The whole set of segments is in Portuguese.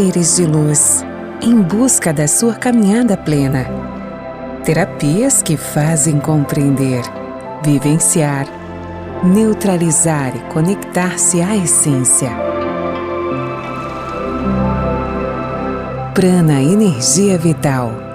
seres de luz, em busca da sua caminhada plena. Terapias que fazem compreender, vivenciar, neutralizar e conectar-se à essência. Prana Energia Vital.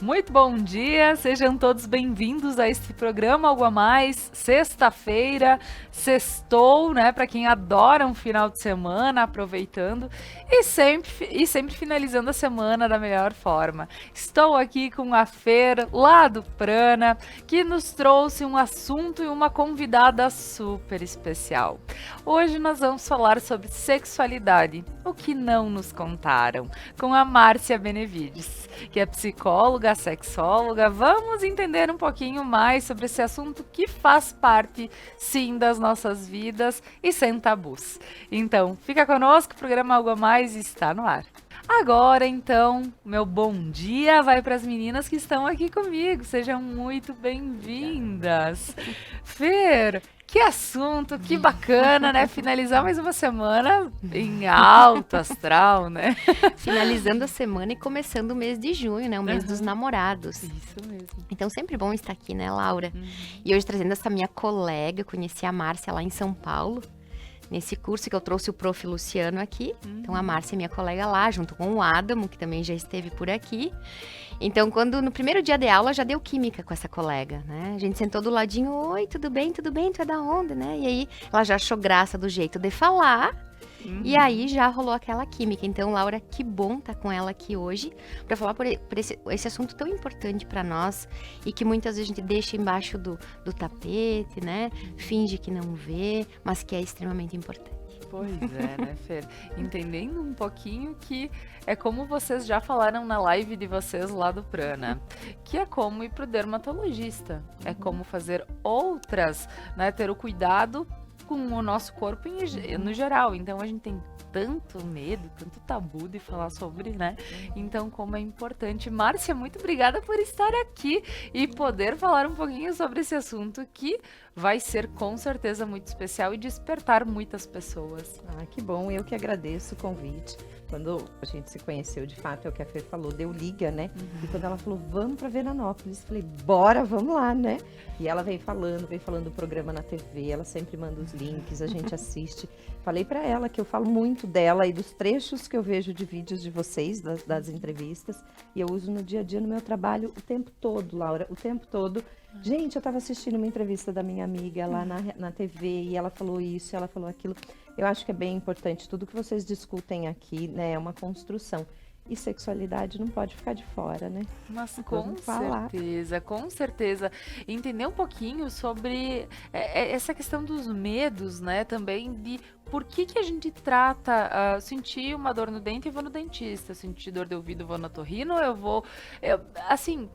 Muito bom dia, sejam todos bem-vindos a este programa Algo a Mais, sexta-feira, sextou, né, para quem adora um final de semana, aproveitando e sempre finalizando a semana da melhor forma. Estou aqui com a Fer, lá do Prana, que nos trouxe um assunto e uma convidada super especial. Hoje nós vamos falar sobre sexualidade, o que não nos contaram, com a Márcia Benevides, que é psicóloga, sexóloga. Vamos entender um pouquinho mais sobre esse assunto que faz parte, sim, das nossas vidas e sem tabus. Então, fica conosco, o programa Algo a Mais está no ar. Agora, então, meu bom dia vai para as meninas que estão aqui comigo. Sejam muito bem-vindas. Fer, que assunto, que bacana, né? Finalizar mais uma semana em alto astral, né? Finalizando a semana e começando o mês de junho, né? O mês dos namorados. Isso mesmo. Então, sempre bom estar aqui, né, Laura? E hoje trazendo essa minha colega, eu conheci a Márcia lá em São Paulo, nesse curso que eu trouxe o Prof. Luciano aqui. Então, a Márcia é minha colega lá, junto com o Adamo, que também já esteve por aqui. Então, no primeiro dia de aula, já deu química com essa colega, né? A gente sentou do ladinho, oi, tudo bem, tu é da onde, né? E aí, ela já achou graça do jeito de falar. E aí já rolou aquela química. Então, Laura, que bom estar com ela aqui hoje para falar por esse assunto tão importante para nós e que muitas vezes a gente deixa embaixo do tapete, né? Finge que não vê, mas que é extremamente importante. Pois é, né, Fer? Entendendo um pouquinho que é como vocês já falaram na live de vocês lá do Prana, que é como ir pro dermatologista, é como fazer outras, né, ter o cuidado com o nosso corpo no geral. Então a gente tem tanto medo, tanto tabu de falar sobre, né? Então, como é importante. Márcia, muito obrigada por estar aqui e poder falar um pouquinho sobre esse assunto que vai ser com certeza muito especial e despertar muitas pessoas. Ah, que bom, eu que agradeço o convite. Quando a gente se conheceu, de fato, é o que a Fer falou, deu liga, né? E quando ela falou, vamos para Veranópolis, eu falei, bora, vamos lá, né? E ela veio falando do programa na TV, ela sempre manda os links, a gente assiste. Falei para ela que eu falo muito dela e dos trechos que eu vejo de vídeos de vocês, das entrevistas, e eu uso no dia a dia no meu trabalho o tempo todo, Laura, o tempo todo. Gente, eu estava assistindo uma entrevista da minha amiga lá na TV e ela falou isso, ela falou aquilo. Eu acho que é bem importante, tudo que vocês discutem aqui, né, é uma construção. E sexualidade não pode ficar de fora, né? Mas com certeza, com certeza. Entender um pouquinho sobre essa questão dos medos, né? Também de por que a gente trata, sentir uma dor no dente e vou no dentista, sentir dor de ouvido vou no otorrino, assim,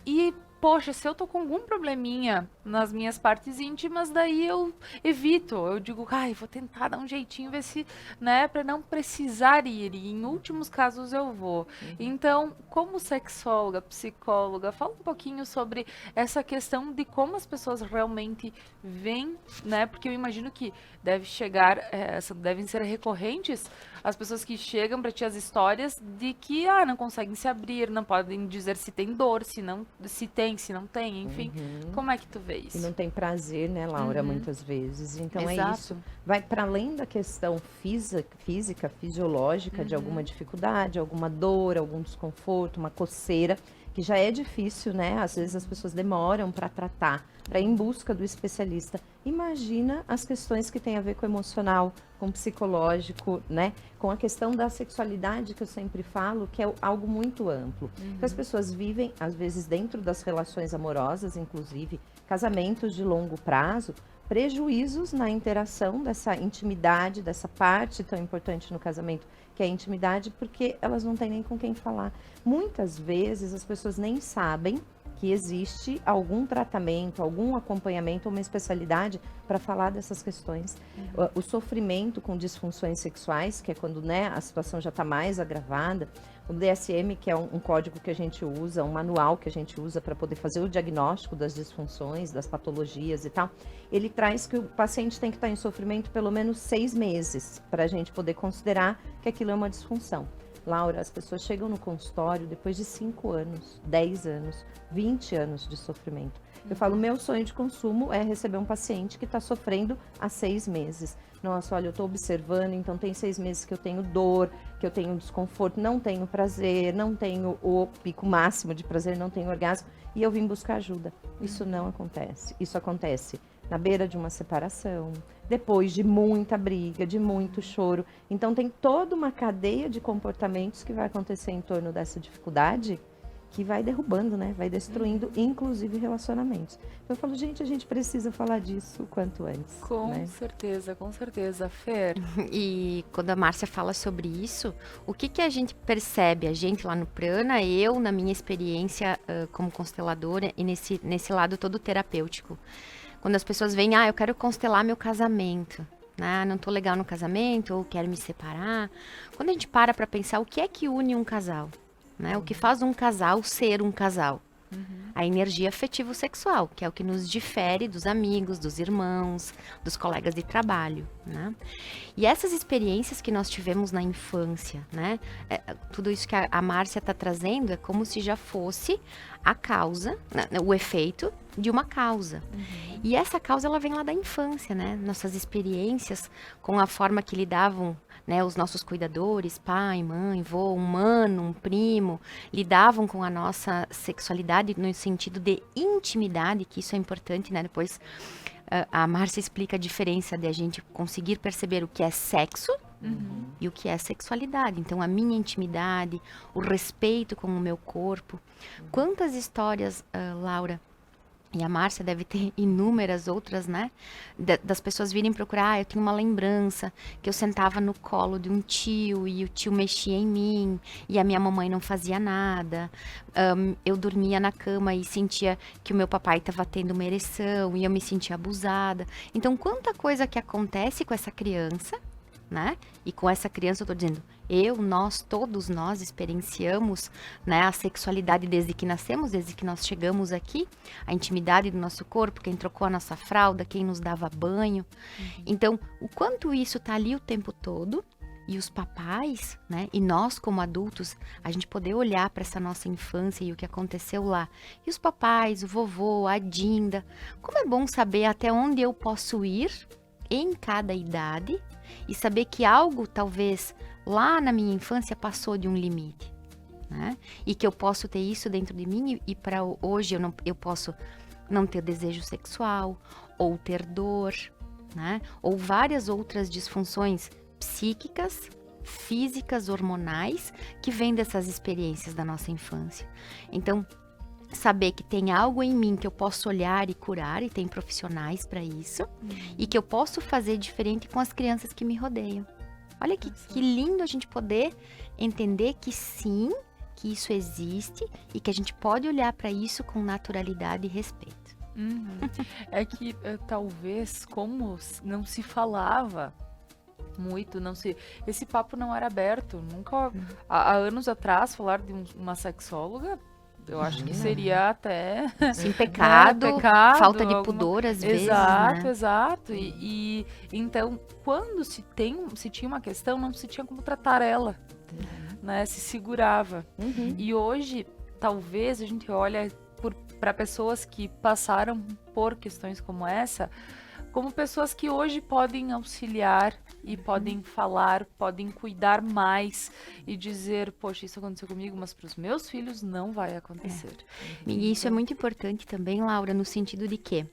e poxa, se eu tô com algum probleminha nas minhas partes íntimas, daí eu evito. Eu digo, vou tentar dar um jeitinho, ver se, né, pra não precisar ir. E em últimos casos eu vou. Então, como sexóloga, psicóloga, fala um pouquinho sobre essa questão de como as pessoas realmente veem, né? Porque eu imagino que devem ser recorrentes as pessoas que chegam para ti as histórias de que não conseguem se abrir, não podem dizer se tem dor, se tem, se não tem, enfim. Como é que tu vê isso? E não tem prazer, né, Laura, muitas vezes. Então Exato. É isso. Vai para além da questão física, fisiológica, de alguma dificuldade, alguma dor, algum desconforto, uma coceira, que já é difícil, né? Às vezes as pessoas demoram para tratar, para ir em busca do especialista. Imagina as questões que têm a ver com o emocional, com o psicológico, né? Com a questão da sexualidade, que eu sempre falo, que é algo muito amplo. Que as pessoas vivem, às vezes, dentro das relações amorosas, inclusive casamentos de longo prazo, prejuízos na interação dessa intimidade, dessa parte tão importante no casamento, que é a intimidade, porque elas não têm nem com quem falar. Muitas vezes as pessoas nem sabem que existe algum tratamento, algum acompanhamento, uma especialidade para falar dessas questões. O sofrimento com disfunções sexuais, que é quando, né, a situação já está mais agravada, O DSM, que é um código que a gente usa, um manual que a gente usa para poder fazer o diagnóstico das disfunções, das patologias e tal, ele traz que o paciente tem que estar em sofrimento pelo menos 6 meses para a gente poder considerar que aquilo é uma disfunção. Laura, as pessoas chegam no consultório depois de 5 anos, 10 anos, 20 anos de sofrimento. Eu falo, meu sonho de consumo é receber um paciente que está sofrendo há 6 meses. Nossa, olha, eu estou observando, então tem 6 meses que eu tenho dor, que eu tenho desconforto, não tenho prazer, não tenho o pico máximo de prazer, não tenho orgasmo, e eu vim buscar ajuda. Isso não acontece. Isso acontece na beira de uma separação, depois de muita briga, de muito choro. Então tem toda uma cadeia de comportamentos que vai acontecer em torno dessa dificuldade que vai derrubando, né? Vai destruindo, inclusive, relacionamentos. Então eu falo, gente, a gente precisa falar disso o quanto antes. Com certeza, Fer. E quando a Márcia fala sobre isso, o que a gente percebe? A gente lá no Prana, eu na minha experiência como consteladora e nesse lado todo terapêutico. Quando as pessoas vêm, eu quero constelar meu casamento, né? Não tô legal no casamento, ou quero me separar. Quando a gente para pensar o que é que une um casal, né? O que faz um casal ser um casal? A energia afetivo-sexual, que é o que nos difere dos amigos, dos irmãos, dos colegas de trabalho, né? E essas experiências que nós tivemos na infância, né? Tudo isso que a Márcia está trazendo é como se já fosse a causa, o efeito de uma causa. E essa causa, ela vem lá da infância, né? Nossas experiências com a forma que lidavam, né, os nossos cuidadores, pai, mãe, vô, um mano, um primo, lidavam com a nossa sexualidade no sentido de intimidade, que isso é importante, né? Depois a Márcia explica a diferença de a gente conseguir perceber o que é sexo e o que é sexualidade. Então, a minha intimidade, o respeito com o meu corpo. Quantas histórias, Laura, e a Márcia deve ter inúmeras outras, né? Das pessoas virem procurar, eu tenho uma lembrança que eu sentava no colo de um tio e o tio mexia em mim e a minha mamãe não fazia nada. Eu dormia na cama e sentia que o meu papai estava tendo uma ereção e eu me sentia abusada. Então, quanta coisa que acontece com essa criança, né? E com essa criança eu tô dizendo, todos nós experienciamos, né, a sexualidade desde que nascemos, desde que nós chegamos aqui, a intimidade do nosso corpo, quem trocou a nossa fralda, quem nos dava banho. Então, o quanto isso tá ali o tempo todo, e os papais, né, e nós como adultos, a gente poder olhar para essa nossa infância e o que aconteceu lá. E os papais, o vovô, a Dinda, como é bom saber até onde eu posso ir em cada idade, e saber que algo, talvez, lá na minha infância passou de um limite, né? E que eu posso ter isso dentro de mim e para hoje eu posso não ter desejo sexual, ou ter dor, né? Ou várias outras disfunções psíquicas, físicas, hormonais, que vêm dessas experiências da nossa infância. Então, saber que tem algo em mim que eu posso olhar e curar, e tem profissionais para isso, e que eu posso fazer diferente com as crianças que me rodeiam. Olha que lindo a gente poder entender que sim, que isso existe e que a gente pode olhar para isso com naturalidade e respeito. É que talvez, como não se falava muito, esse papo não era aberto. Nunca, há anos atrás, falar de uma sexóloga, eu acho que seria até... Sim, pecado, falta de alguma... pudor às vezes, Exato, né? exato. E então, quando se tinha uma questão, não se tinha como tratar ela, né? Se segurava. E hoje, talvez, a gente olha para pessoas que passaram por questões como essa, como pessoas que hoje podem auxiliar e podem falar, podem cuidar mais e dizer, poxa, isso aconteceu comigo, mas para os meus filhos não vai acontecer. E isso é muito importante também, Laura, no sentido de que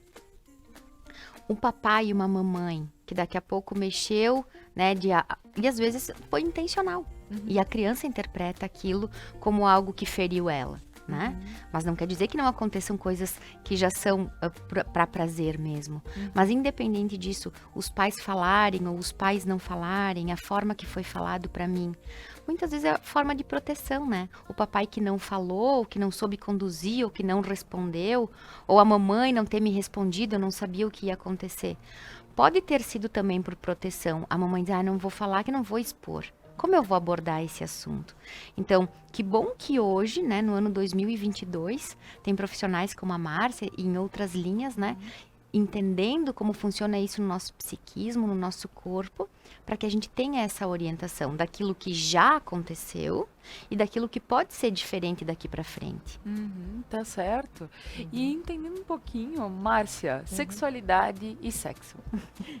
um papai e uma mamãe que daqui a pouco mexeu, né, e às vezes foi intencional. E a criança interpreta aquilo como algo que feriu ela. Né? Mas não quer dizer que não aconteçam coisas que já são para prazer mesmo. Mas independente disso, os pais falarem ou os pais não falarem, a forma que foi falado para mim, muitas vezes é a forma de proteção, né? O papai que não falou, que não soube conduzir, ou que não respondeu, ou a mamãe não ter me respondido, eu não sabia o que ia acontecer. Pode ter sido também por proteção. A mamãe diz, não vou falar que não vou expor. Como eu vou abordar esse assunto? Então, que bom que hoje, né, no ano 2022, tem profissionais como a Márcia e em outras linhas, né, entendendo como funciona isso no nosso psiquismo, no nosso corpo, para que a gente tenha essa orientação daquilo que já aconteceu e daquilo que pode ser diferente daqui para frente. Tá certo. E entendendo um pouquinho, Márcia, sexualidade e sexo.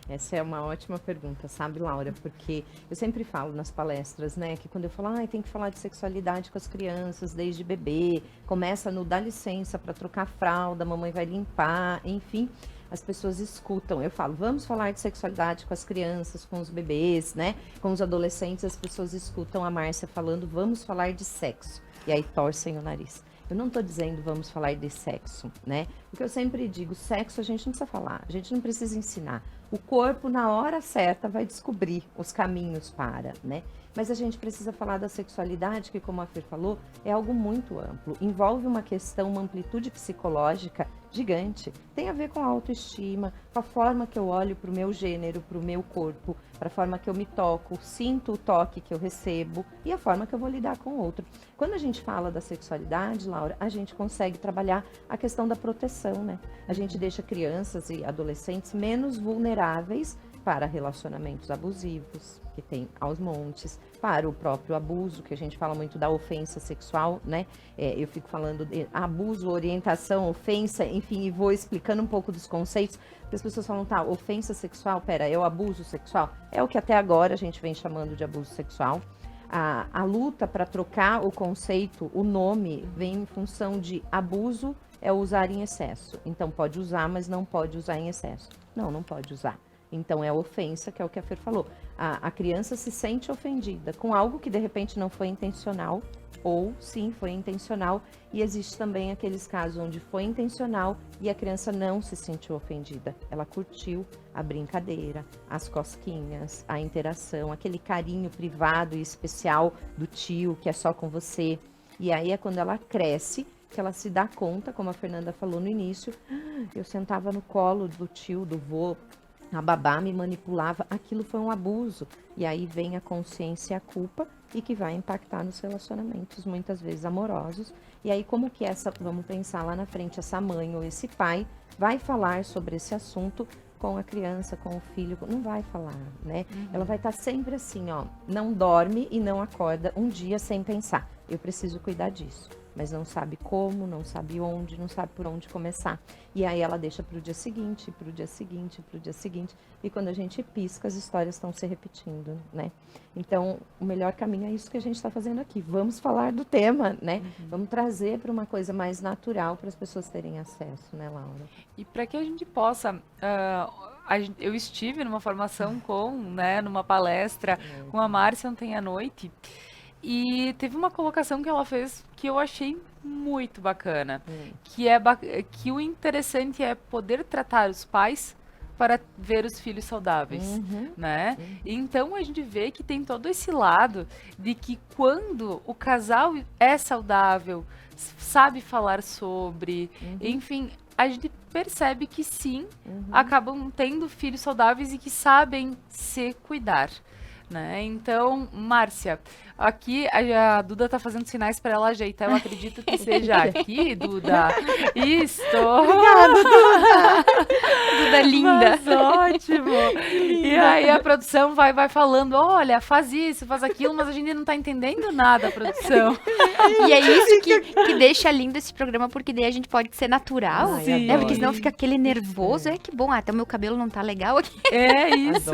Essa é uma ótima pergunta, sabe, Laura? Porque eu sempre falo nas palestras, né, que quando eu falo, tem que falar de sexualidade com as crianças desde bebê, começa no dá licença para trocar fralda, a mamãe vai limpar, enfim, as pessoas escutam. Eu falo, vamos falar de sexualidade com as crianças, com os bebês, né, com os adolescentes, as pessoas escutam a Márcia falando, vamos falar de sexo. E aí torcem o nariz. Eu não estou dizendo vamos falar de sexo, né? Porque eu sempre digo, sexo a gente não precisa falar, a gente não precisa ensinar. O corpo, na hora certa, vai descobrir os caminhos para, né? Mas a gente precisa falar da sexualidade, que, como a Fer falou, é algo muito amplo. Envolve uma questão, uma amplitude psicológica gigante. Tem a ver com a autoestima, com a forma que eu olho para o meu gênero, para o meu corpo, para a forma que eu me toco, sinto o toque que eu recebo e a forma que eu vou lidar com o outro. Quando a gente fala da sexualidade, Laura, a gente consegue trabalhar a questão da proteção, né? A gente deixa crianças e adolescentes menos vulneráveis para relacionamentos abusivos, que tem aos montes, para o próprio abuso, que a gente fala muito da ofensa sexual, né? Eu fico falando de abuso, orientação, ofensa, enfim, e vou explicando um pouco dos conceitos, porque as pessoas falam, tá, ofensa sexual, é o abuso sexual? É o que até agora a gente vem chamando de abuso sexual. A luta para trocar o conceito, o nome, vem em função de abuso é usar em excesso. Então, pode usar, mas não pode usar em excesso. Não pode usar. Então, é ofensa, que é o que a Fer falou. A criança se sente ofendida com algo que, de repente, não foi intencional, ou, sim, foi intencional. E existe também aqueles casos onde foi intencional e a criança não se sentiu ofendida. Ela curtiu a brincadeira, as cosquinhas, a interação, aquele carinho privado e especial do tio, que é só com você. E aí é quando ela cresce, que ela se dá conta, como a Fernanda falou no início, eu sentava no colo do tio, do vô, a babá me manipulava, aquilo foi um abuso. E aí vem a consciência e a culpa, e que vai impactar nos relacionamentos, muitas vezes amorosos. E aí como que vamos pensar lá na frente, essa mãe ou esse pai vai falar sobre esse assunto com a criança, com o filho, não vai falar, né? Ela vai estar sempre assim, não dorme e não acorda um dia sem pensar, eu preciso cuidar disso. Mas não sabe como, não sabe onde, não sabe por onde começar. E aí ela deixa para o dia seguinte, para o dia seguinte, para o dia seguinte. E quando a gente pisca, as histórias estão se repetindo, né? Então, o melhor caminho é isso que a gente está fazendo aqui. Vamos falar do tema, né? Vamos trazer para uma coisa mais natural para as pessoas terem acesso, né, Laura? E para que a gente possa... eu estive numa formação numa palestra com a Márcia ontem à noite. E teve uma colocação que ela fez que eu achei muito bacana, que o interessante é poder tratar os pais para ver os filhos saudáveis, né? Então a gente vê que tem todo esse lado de que quando o casal é saudável, sabe falar sobre, enfim, a gente percebe que sim, acabam tendo filhos saudáveis e que sabem se cuidar. Né? Então, Márcia, aqui a Duda tá fazendo sinais para ela ajeitar. Eu acredito que seja aqui, Duda. Isso. Obrigada, Duda. Duda linda. Mas ótimo. E aí a produção vai falando, olha, faz isso, faz aquilo, mas a gente não tá entendendo nada, produção. E é isso que deixa lindo esse programa, porque daí a gente pode ser natural, né? Porque senão fica aquele nervoso. Que bom, até o meu cabelo não tá legal aqui. É isso.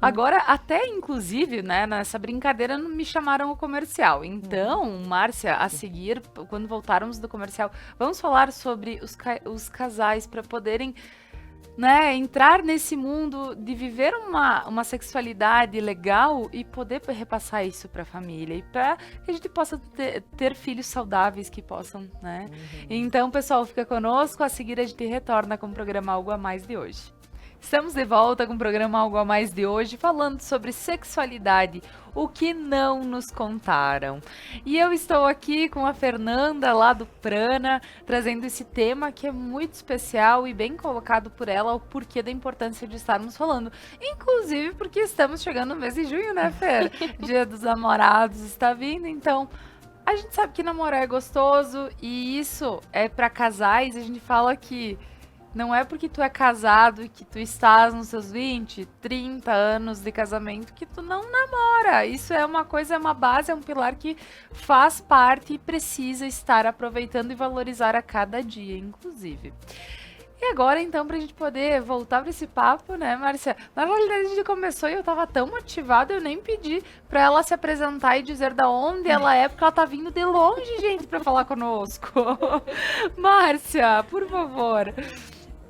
Agora, até inclusive, né, nessa brincadeira me chamaram o comercial. Então, Márcia, a seguir, quando voltarmos do comercial, vamos falar sobre os casais para poderem, né, entrar nesse mundo de viver uma sexualidade legal e poder repassar isso para a família e para que a gente possa ter filhos saudáveis que possam, né? Então, pessoal, fica conosco. A seguir a gente retorna com o programa Algo a Mais de hoje. Estamos de volta com o programa Algo a Mais de hoje, falando sobre sexualidade, o que não nos contaram. E eu estou aqui com a Fernanda, lá do Prana, trazendo esse tema que é muito especial e bem colocado por ela, o porquê da importância de estarmos falando. Inclusive porque estamos chegando no mês de junho, né, Fer? Dia dos Namorados está vindo, então... A gente sabe que namorar é gostoso e isso é para casais. A gente fala que não é porque tu é casado e que tu estás nos seus 20, 30 anos de casamento que tu não namora. Isso é uma coisa, é uma base, é um pilar que faz parte e precisa estar aproveitando e valorizar a cada dia, inclusive. E agora, então, pra gente poder voltar pra esse papo, né, Márcia? Na realidade, a gente começou e eu tava tão motivada, eu nem pedi pra ela se apresentar e dizer da onde ela é, porque ela tá vindo de longe, gente, pra falar conosco. Márcia, por favor.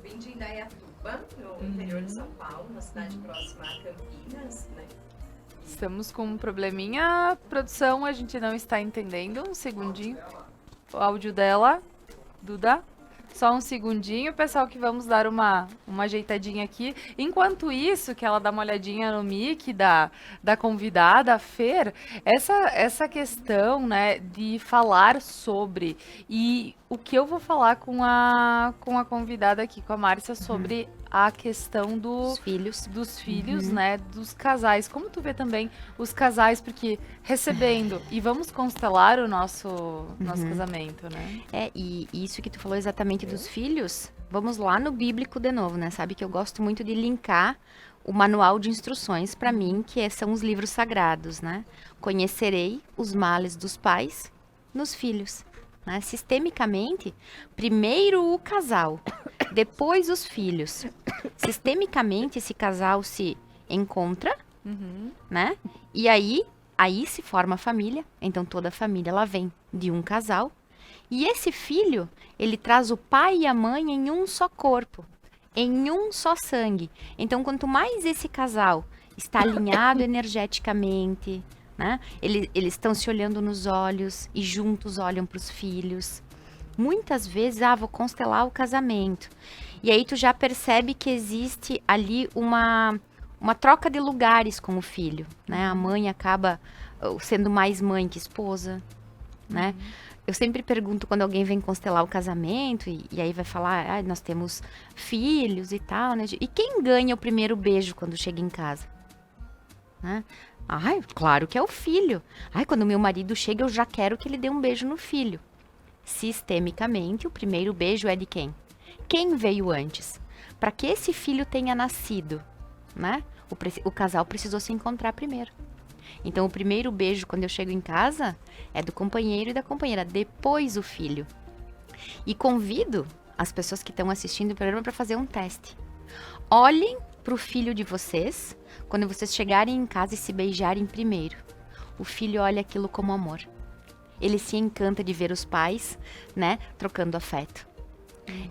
Vim de Indaiatuba, no interior de São Paulo, uma cidade próxima a Campinas, né? Estamos com um probleminha, produção, a gente não está entendendo. Um segundinho. O áudio dela, Duda. Só um segundinho, pessoal, que vamos dar uma ajeitadinha aqui. Enquanto isso, que ela dá uma olhadinha no mic da convidada, a Fer, essa questão, né, de falar sobre, e o que eu vou falar com a convidada aqui, com a Márcia, sobre a questão dos filhos, né, dos casais. Como tu vê também os casais, porque recebendo, e vamos constelar o nosso casamento, né? E isso que tu falou exatamente dos filhos, vamos lá no bíblico de novo, né? Sabe que eu gosto muito de linkar o manual de instruções para mim, que são os livros sagrados, né? Conhecerei os males dos pais nos filhos. Né? Sistemicamente, primeiro o casal, depois os filhos. Sistemicamente, esse casal se encontra, né? E aí se forma a família. Então, toda a família, ela vem de um casal. E esse filho, ele traz o pai e a mãe em um só corpo, em um só sangue. Então, quanto mais esse casal está alinhado energeticamente... Né? Eles estão se olhando nos olhos e juntos olham para os filhos. Muitas vezes, vou constelar o casamento. E aí tu já percebe que existe ali uma troca de lugares com o filho. Né? A mãe acaba sendo mais mãe que esposa. Né? Eu sempre pergunto quando alguém vem constelar o casamento e aí vai falar, nós temos filhos e tal. Né? E quem ganha o primeiro beijo quando chega em casa? Né? Claro que é o filho. Quando meu marido chega, eu já quero que ele dê um beijo no filho. Sistemicamente, o primeiro beijo é de quem? Quem veio antes? Para que esse filho tenha nascido, né? O casal precisou se encontrar primeiro. Então, o primeiro beijo, quando eu chego em casa, é do companheiro e da companheira. Depois, o filho. E convido as pessoas que estão assistindo o programa para fazer um teste. Olhem para o filho de vocês, quando vocês chegarem em casa e se beijarem primeiro. O filho olha aquilo como amor. Ele se encanta de ver os pais, né, trocando afeto.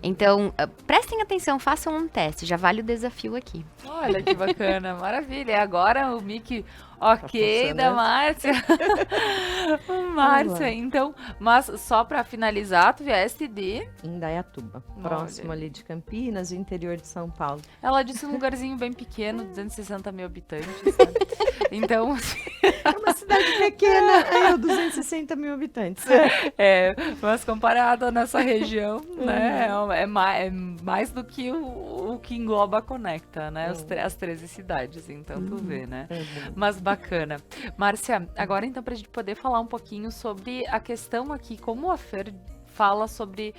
Então, prestem atenção, façam um teste, já vale o desafio aqui. Olha que bacana, maravilha. Agora o mic ok da Márcia. Márcia, então, mas só para finalizar, tu vieste de Indaiatuba, próximo ali de Campinas, interior de São Paulo. Ela disse um lugarzinho bem pequeno, 260 mil habitantes. Né? Então, é uma cidade pequena, 260 mil habitantes. Mas comparado à nossa região, né, é mais do que o que engloba a Conecta, né, as 13 cidades, então tu vê, né. Mas bacana. Márcia, agora então pra gente poder falar um pouquinho sobre a questão aqui, como a Fer fala sobre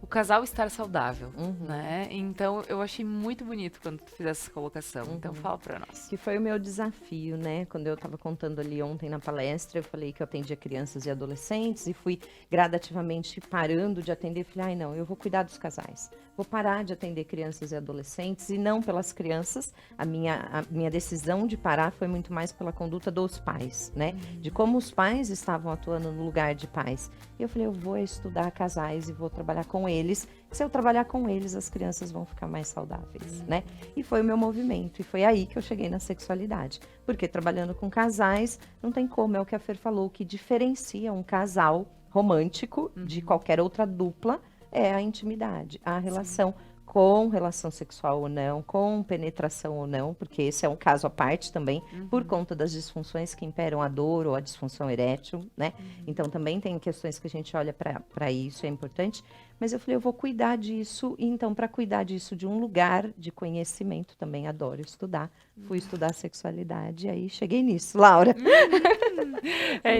o casal estar saudável, né? Então, eu achei muito bonito quando tu fizesse essa colocação. Então, fala pra nós. Que foi o meu desafio, né? Quando eu tava contando ali ontem na palestra, eu falei que eu atendia crianças e adolescentes e fui gradativamente parando de atender. Falei, não, eu vou cuidar dos casais. Vou parar de atender crianças e adolescentes e não pelas crianças. A minha decisão de parar foi muito mais pela conduta dos pais, né? De como os pais estavam atuando no lugar de pais. E eu falei, eu vou estudar casais e vou trabalhar com eles. Se eu trabalhar com eles, as crianças vão ficar mais saudáveis, né? E foi o meu movimento. E foi aí que eu cheguei na sexualidade. Porque trabalhando com casais, não tem como, é o que a Fer falou, o que diferencia um casal romântico de qualquer outra dupla é a intimidade, a relação com relação sexual ou não, com penetração ou não, porque esse é um caso à parte também, por conta das disfunções que imperam a dor ou a disfunção erétil, né? Então também tem questões que a gente olha para isso, é importante. Mas eu falei, eu vou cuidar disso, e então para cuidar disso de um lugar de conhecimento, também adoro estudar. Fui estudar sexualidade e aí cheguei nisso, Laura.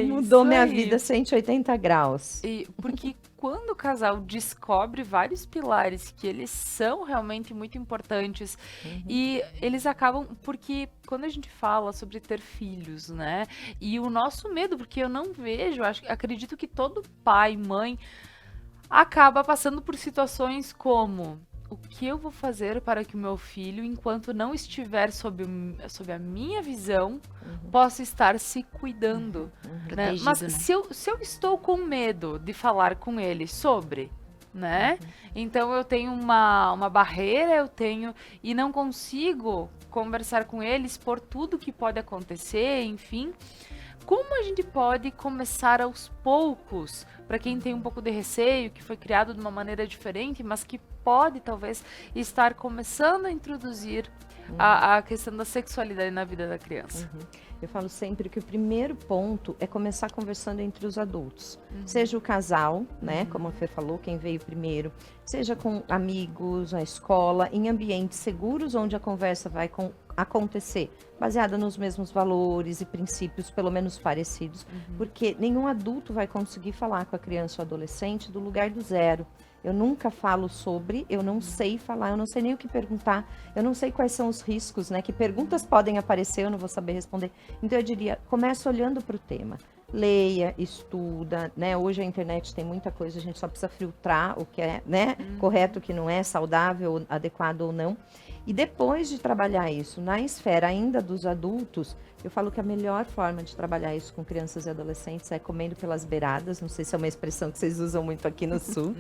Mudou isso minha aí. vida 180 graus. E porque quando o casal descobre vários pilares que eles são realmente muito importantes e eles acabam, porque quando a gente fala sobre ter filhos, né? E o nosso medo, porque eu não vejo, acredito que todo pai, mãe acaba passando por situações como: o que eu vou fazer para que o meu filho, enquanto não estiver sob a minha visão, possa estar se cuidando, né? Protegido, Mas né? se eu estou com medo de falar com ele sobre, né? Então eu tenho uma barreira, e não consigo conversar com eles por tudo que pode acontecer, enfim. Como a gente pode começar aos poucos, para quem tem um pouco de receio, que foi criado de uma maneira diferente, mas que pode talvez estar começando a introduzir a questão da sexualidade na vida da criança? Eu falo sempre que o primeiro ponto é começar conversando entre os adultos. Seja o casal, né? Como a Fê falou, quem veio primeiro. Seja com amigos, na escola, em ambientes seguros onde a conversa vai acontecer, baseada nos mesmos valores e princípios, pelo menos parecidos. Porque nenhum adulto vai conseguir falar com a criança ou adolescente do lugar do zero. Eu nunca falo sobre, eu não sei falar, eu não sei nem o que perguntar, eu não sei quais são os riscos, né? Que perguntas podem aparecer, eu não vou saber responder. Então eu diria, comece olhando para o tema. Leia, estuda, né? Hoje a internet tem muita coisa, a gente só precisa filtrar o que é, né? Correto, o que não é, saudável, adequado ou não. E depois de trabalhar isso na esfera ainda dos adultos, eu falo que a melhor forma de trabalhar isso com crianças e adolescentes é comendo pelas beiradas, não sei se é uma expressão que vocês usam muito aqui no Sul.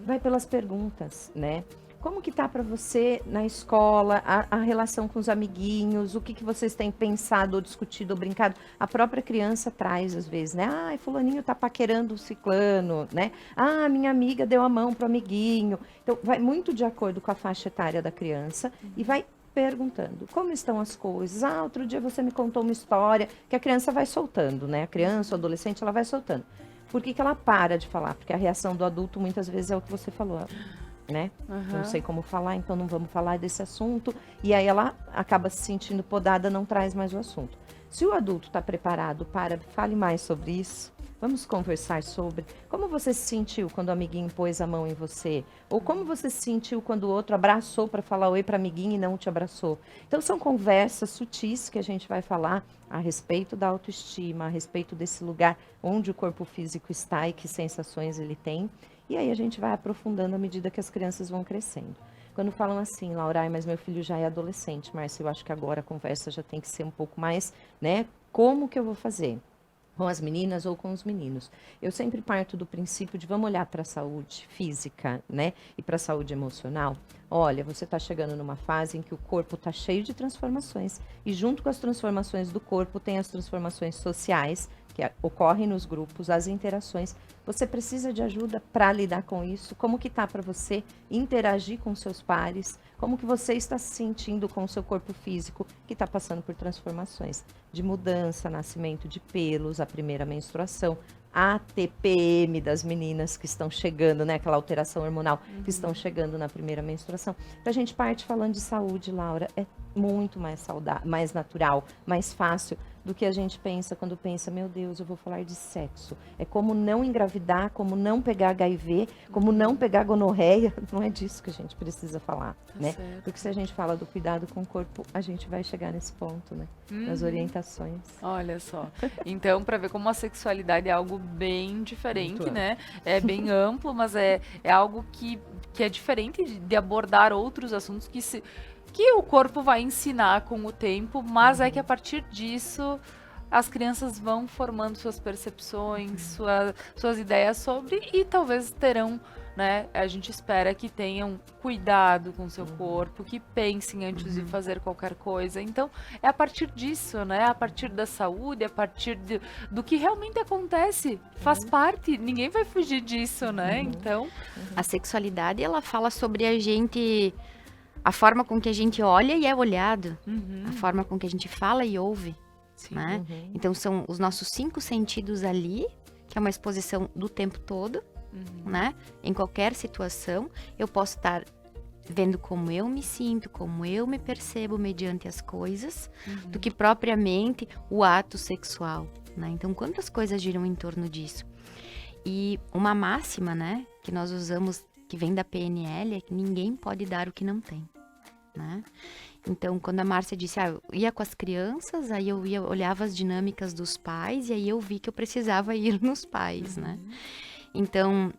Vai pelas perguntas, né? Como que tá para você na escola, a relação com os amiguinhos, o que vocês têm pensado ou discutido ou brincado? A própria criança traz às vezes, né? Ah, fulaninho tá paquerando o ciclano, né? Ah, minha amiga deu a mão pro amiguinho. Então, vai muito de acordo com a faixa etária da criança e vai perguntando, como estão as coisas? Ah, outro dia você me contou uma história, que a criança vai soltando, né? A criança, o adolescente, ela vai soltando. Por que ela para de falar? Porque a reação do adulto muitas vezes é o que você falou, né? Não sei como falar, então não vamos falar desse assunto. E aí ela acaba se sentindo podada, não traz mais o assunto. Se o adulto está preparado para, fale mais sobre isso, vamos conversar sobre como você se sentiu quando o amiguinho pôs a mão em você, ou como você se sentiu quando o outro abraçou para falar oi para amiguinho e não te abraçou. Então são conversas sutis que a gente vai falar a respeito da autoestima, a respeito desse lugar onde o corpo físico está e que sensações ele tem. E aí a gente vai aprofundando à medida que as crianças vão crescendo. Quando falam assim, Laura, mas meu filho já é adolescente, Márcia, eu acho que agora a conversa já tem que ser um pouco mais, né? Como que eu vou fazer? Com as meninas ou com os meninos. Eu sempre parto do princípio de vamos olhar para a saúde física, né? E para a saúde emocional. Olha, você está chegando numa fase em que o corpo está cheio de transformações. E junto com as transformações do corpo, tem as transformações sociais, que ocorrem nos grupos, as interações. Você precisa de ajuda para lidar com isso? Como que tá para você interagir com seus pares? Como que você está se sentindo com o seu corpo físico que está passando por transformações? De mudança, nascimento de pelos, a primeira menstruação, a TPM das meninas que estão chegando, né? Aquela alteração hormonal que estão chegando na primeira menstruação. Então, a gente parte falando de saúde, Laura, é muito mais saudável, mais natural, mais fácil do que a gente pensa quando pensa, meu Deus, eu vou falar de sexo. É como não engravidar, como não pegar HIV, como não pegar gonorreia. Não é disso que a gente precisa falar, né? Certo. Porque se a gente fala do cuidado com o corpo, a gente vai chegar nesse ponto, né? Nas orientações. Olha só. Então, para ver como a sexualidade é algo bem diferente, Muito né? É bem amplo, mas é algo que é diferente de abordar outros assuntos que o corpo vai ensinar com o tempo, mas é que a partir disso as crianças vão formando suas percepções, suas ideias sobre, e talvez terão né, a gente espera que tenham cuidado com o seu corpo, que pensem antes de fazer qualquer coisa. Então, é a partir disso, né, a partir da saúde, a partir do que realmente acontece, faz parte, ninguém vai fugir disso, né, então... A sexualidade, ela fala sobre a gente, a forma com que a gente olha e é olhado, a forma com que a gente fala e ouve, Sim. né? Então, são os nossos 5 sentidos ali, que é uma exposição do tempo todo, né? Em qualquer situação, eu posso estar vendo como eu me sinto, como eu me percebo mediante as coisas, do que propriamente o ato sexual, né? Então, quantas coisas giram em torno disso? E uma máxima, né, que nós usamos, que vem da PNL, é que ninguém pode dar o que não tem, né? Então, quando a Márcia disse, eu ia com as crianças, aí eu olhava as dinâmicas dos pais, e aí eu vi que eu precisava ir nos pais, né? Então,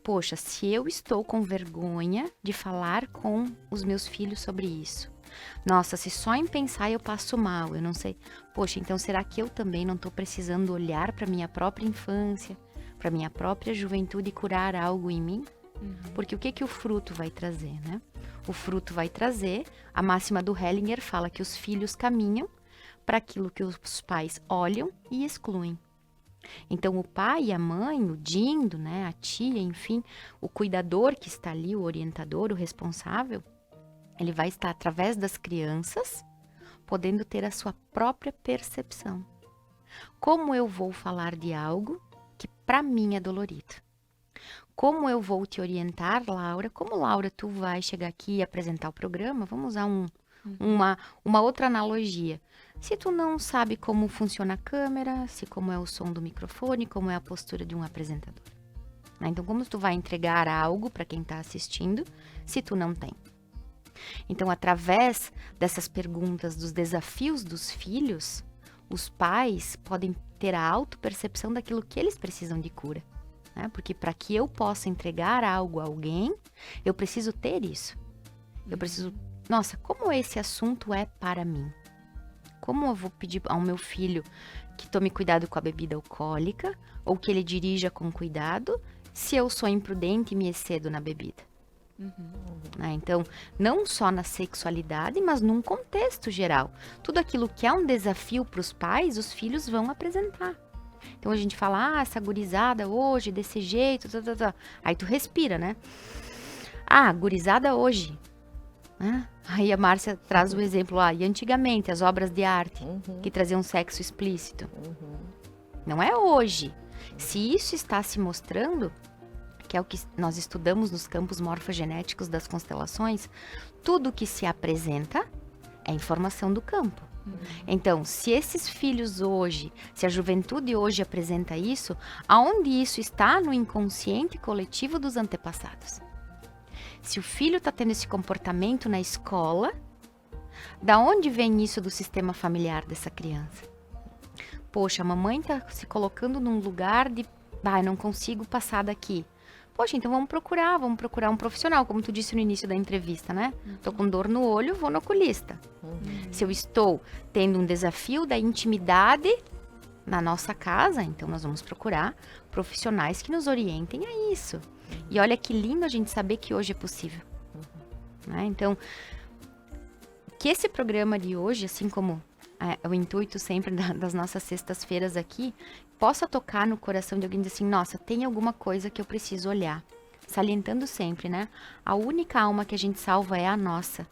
poxa, se eu estou com vergonha de falar com os meus filhos sobre isso, nossa, se só em pensar eu passo mal, eu não sei. Poxa, então será que eu também não estou precisando olhar para minha própria infância, para minha própria juventude e curar algo em mim? Porque o que o fruto vai trazer, né? O fruto vai trazer, a máxima do Hellinger fala que os filhos caminham para aquilo que os pais olham e excluem. Então, o pai e a mãe, o dindo, né, a tia, enfim, o cuidador que está ali, o orientador, o responsável, ele vai estar, através das crianças, podendo ter a sua própria percepção. Como eu vou falar de algo que para mim é dolorido? Como eu vou te orientar, Laura? Como, Laura, tu vai chegar aqui e apresentar o programa? Vamos usar uma outra analogia. Se tu não sabe como funciona a câmera, se como é o som do microfone, como é a postura de um apresentador. Né? Então, como tu vai entregar algo para quem está assistindo, se tu não tem? Então, através dessas perguntas, dos desafios dos filhos, os pais podem ter a autopercepção daquilo que eles precisam de cura. Né? Porque para que eu possa entregar algo a alguém, eu preciso ter isso. Eu preciso... Nossa, como esse assunto é para mim? Como eu vou pedir ao meu filho que tome cuidado com a bebida alcoólica ou que ele dirija com cuidado se eu sou imprudente e me excedo na bebida? Né? Então, não só na sexualidade, mas num contexto geral. Tudo aquilo que é um desafio para os pais, os filhos vão apresentar. Então, a gente fala, essa gurizada hoje, desse jeito, Aí tu respira, né? Gurizada hoje. Aí a Márcia traz o exemplo, e antigamente, as obras de arte, que traziam sexo explícito. Não é hoje. Se isso está se mostrando, que é o que nós estudamos nos campos morfogenéticos das constelações, tudo que se apresenta é informação do campo. Então, se esses filhos hoje, se a juventude hoje apresenta isso, aonde isso está no inconsciente coletivo dos antepassados? Se o filho está tendo esse comportamento na escola, da onde vem isso do sistema familiar dessa criança? Poxa, a mamãe está se colocando num lugar de, eu não consigo passar daqui. Poxa, então vamos procurar um profissional, como tu disse no início da entrevista, né? Tô com dor no olho, vou no oculista. Se eu estou tendo um desafio da intimidade na nossa casa, então nós vamos procurar profissionais que nos orientem a isso. E olha que lindo a gente saber que hoje é possível. Né? Então, que esse programa de hoje, assim como o intuito sempre das nossas sextas-feiras aqui, possa tocar no coração de alguém e dizer assim, nossa, tem alguma coisa que eu preciso olhar. Salientando sempre, né? A única alma que a gente salva é a nossa.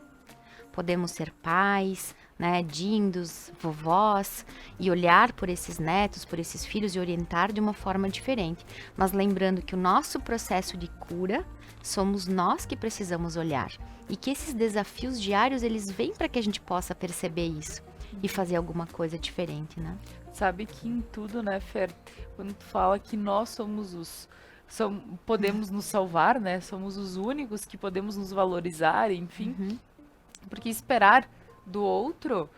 Podemos ser pais, né, dindos, vovós, e olhar por esses netos, por esses filhos e orientar de uma forma diferente. Mas lembrando que o nosso processo de cura, somos nós que precisamos olhar. E que esses desafios diários, eles vêm para que a gente possa perceber isso e fazer alguma coisa diferente, né? Sabe que em tudo, né, Fer, quando tu fala que nós somos podemos nos salvar, né, somos os únicos que podemos nos valorizar, enfim, porque esperar do outro,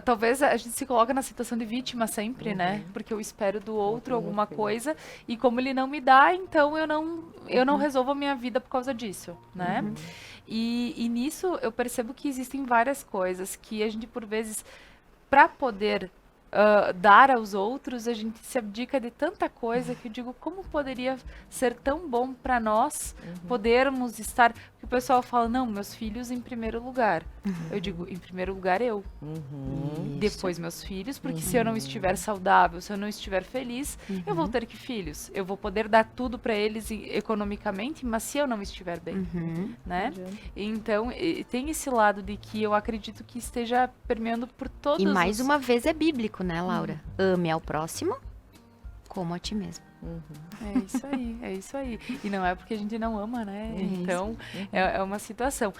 talvez a gente se coloca na situação de vítima sempre, né, porque eu espero do outro alguma coisa e como ele não me dá, então eu não resolvo a minha vida por causa disso, né, e nisso eu percebo que existem várias coisas que a gente por vezes, para poder dar aos outros, a gente se abdica de tanta coisa que eu digo, como poderia ser tão bom para nós podermos estar... Porque o pessoal fala, não, meus filhos em primeiro lugar. Eu digo, em primeiro lugar eu. Depois meus filhos, porque se eu não estiver saudável, se eu não estiver feliz, eu vou ter que filhos. Eu vou poder dar tudo para eles economicamente, mas se eu não estiver bem, né? Então, tem esse lado de que eu acredito que esteja permeando por todos E mais uma vez é bíblico, né, Laura? Ame ao próximo como a ti mesmo. É isso aí. E não é porque a gente não ama, né? Então, é uma situação.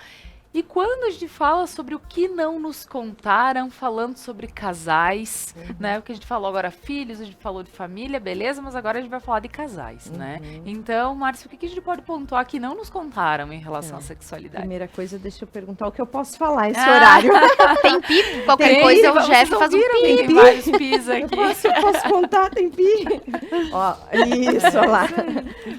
E quando a gente fala sobre o que não nos contaram, falando sobre casais, né? Porque a gente falou agora filhos, a gente falou de família, beleza, mas agora a gente vai falar de casais, né? Então, Márcia, o que a gente pode pontuar que não nos contaram em relação à sexualidade? Primeira coisa, deixa eu perguntar o que eu posso falar esse horário. Tem pi? Qualquer coisa o Jeff faz um pi. Tem vários pis aqui. Eu posso contar, tem pi? Ó, isso, ó lá.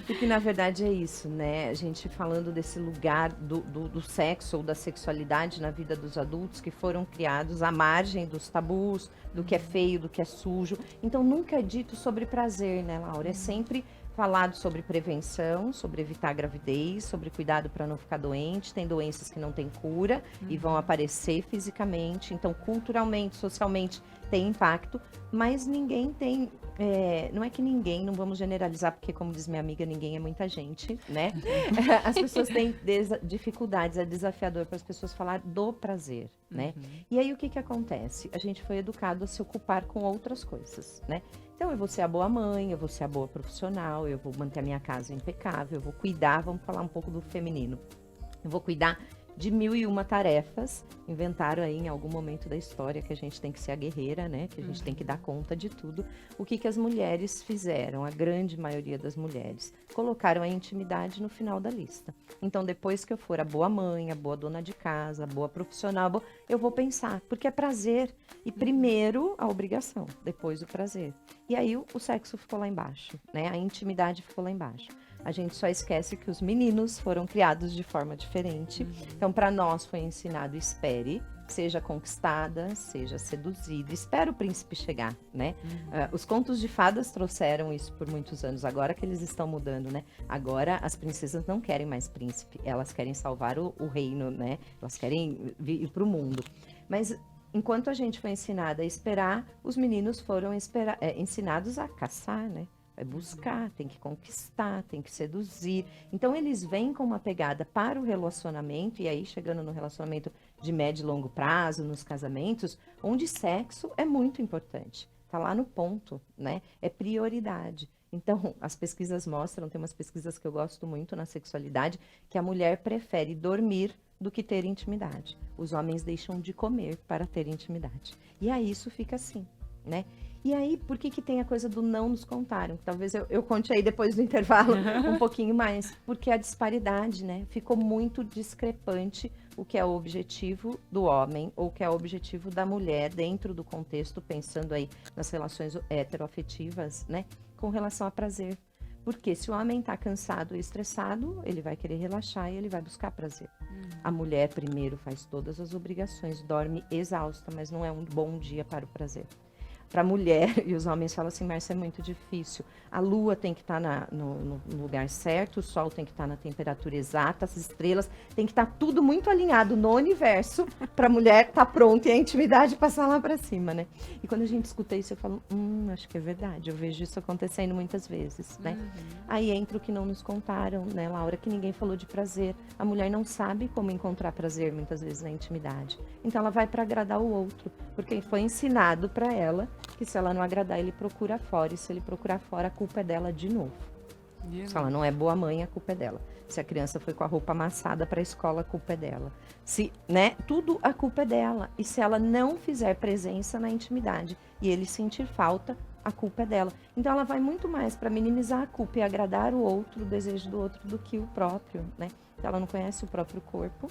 Porque, na verdade, é isso, né? A gente falando desse lugar do sexo ou da sexualidade na vida dos adultos que foram criados à margem dos tabus, do que é feio, do que é sujo. Então, nunca é dito sobre prazer, né, Laura? É sempre falado sobre prevenção, sobre evitar a gravidez, sobre cuidado para não ficar doente. Tem doenças que não têm cura e vão aparecer fisicamente. Então, culturalmente, socialmente, tem impacto, mas ninguém tem... não é que ninguém, não vamos generalizar, porque como diz minha amiga, ninguém é muita gente, né? As pessoas têm dificuldades, é desafiador para as pessoas falar do prazer, né? E aí o que acontece? A gente foi educado a se ocupar com outras coisas, né? Então eu vou ser a boa mãe, eu vou ser a boa profissional, eu vou manter a minha casa impecável, eu vou cuidar, vamos falar um pouco do feminino. Eu vou cuidar de 1001 tarefas, inventaram aí em algum momento da história que a gente tem que ser a guerreira, né? Que a gente tem que dar conta de tudo. O que as mulheres fizeram, a grande maioria das mulheres? Colocaram a intimidade no final da lista. Então, depois que eu for a boa mãe, a boa dona de casa, a boa profissional, eu vou pensar, porque é prazer. E primeiro a obrigação, depois o prazer. E aí o sexo ficou lá embaixo, né? A intimidade ficou lá embaixo. A gente só esquece que os meninos foram criados de forma diferente. Então, para nós foi ensinado, espere, seja conquistada, seja seduzida, espera o príncipe chegar, né? Os contos de fadas trouxeram isso por muitos anos, agora que eles estão mudando, né? Agora as princesas não querem mais príncipe, elas querem salvar o reino, né? Elas querem ir para o mundo. Mas enquanto a gente foi ensinada a esperar, os meninos foram ensinados a caçar, né? É buscar, tem que conquistar, tem que seduzir. Então, eles vêm com uma pegada para o relacionamento, e aí chegando no relacionamento de médio e longo prazo, nos casamentos, onde sexo é muito importante. Está lá no ponto, né? É prioridade. Então, as pesquisas mostram, tem umas pesquisas que eu gosto muito na sexualidade, que a mulher prefere dormir do que ter intimidade. Os homens deixam de comer para ter intimidade. E aí isso fica assim, né? E aí, por que tem a coisa do não nos contaram? Talvez eu conte aí depois do intervalo um pouquinho mais. Porque a disparidade, né? Ficou muito discrepante o que é o objetivo do homem ou o que é o objetivo da mulher dentro do contexto, pensando aí nas relações heteroafetivas, né? Com relação a prazer. Porque se o homem está cansado e estressado, ele vai querer relaxar e ele vai buscar prazer. A mulher primeiro faz todas as obrigações, dorme exausta, mas não é um bom dia para o prazer. Para a mulher, e os homens falam assim, Márcia, é muito difícil. A lua tem que estar no lugar certo, o sol tem que estar na temperatura exata, as estrelas, tem que estar tudo muito alinhado no universo para a mulher estar pronta e a intimidade passar lá para cima, né? E quando a gente escuta isso, eu falo, acho que é verdade, eu vejo isso acontecendo muitas vezes, né? Aí entra o que não nos contaram, né, Laura, que ninguém falou de prazer. A mulher não sabe como encontrar prazer, muitas vezes, na intimidade. Então, ela vai para agradar o outro, porque foi ensinado para ela que se ela não agradar, ele procura fora. E se ele procurar fora, a culpa é dela de novo. Se ela não é boa mãe, a culpa é dela. Se a criança foi com a roupa amassada para a escola, a culpa é dela. Se, né, tudo a culpa é dela. E se ela não fizer presença na intimidade e ele sentir falta, a culpa é dela. Então ela vai muito mais para minimizar a culpa e agradar o outro, o desejo do outro, do que o próprio, né? Então, ela não conhece o próprio corpo.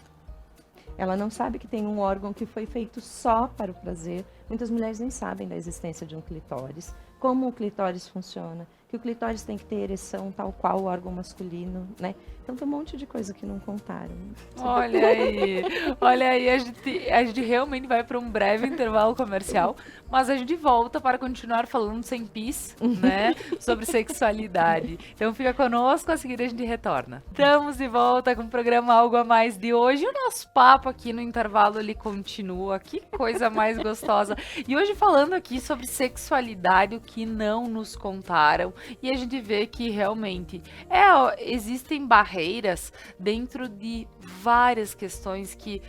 Ela não sabe que tem um órgão que foi feito só para o prazer. Muitas mulheres nem sabem da existência de um clitóris, como o clitóris funciona, que o clitóris tem que ter ereção tal qual o órgão masculino, né? Então tem um monte de coisa que não contaram. Olha aí, a gente realmente vai para um breve intervalo comercial, mas a gente volta para continuar falando sem pis, né, sobre sexualidade. Então fica conosco, a seguir a gente retorna. Estamos de volta com o programa Algo a Mais de hoje. O nosso papo aqui no intervalo ele continua. Que coisa mais gostosa. E hoje falando aqui sobre sexualidade, o que não nos contaram. E a gente vê que realmente existem barreiras dentro de várias questões que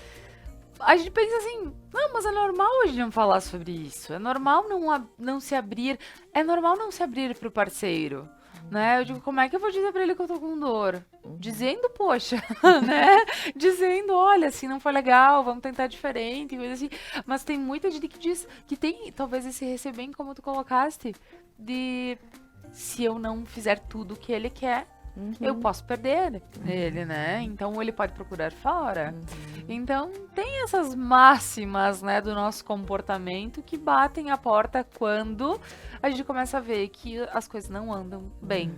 a gente pensa assim, não, mas é normal a gente não falar sobre isso, é normal não se abrir, é normal não se abrir pro parceiro, né? Eu digo, como é que eu vou dizer pra ele que eu tô com dor? Dizendo, poxa, né? Dizendo, olha, assim, não foi legal, vamos tentar diferente, coisa assim. Mas tem muita gente que diz que tem, talvez, esse receio bem como tu colocaste, de se eu não fizer tudo o que ele quer, eu posso perder ele, né? Então ele pode procurar fora. Então tem essas máximas, né, do nosso comportamento que batem a porta quando a gente começa a ver que as coisas não andam bem.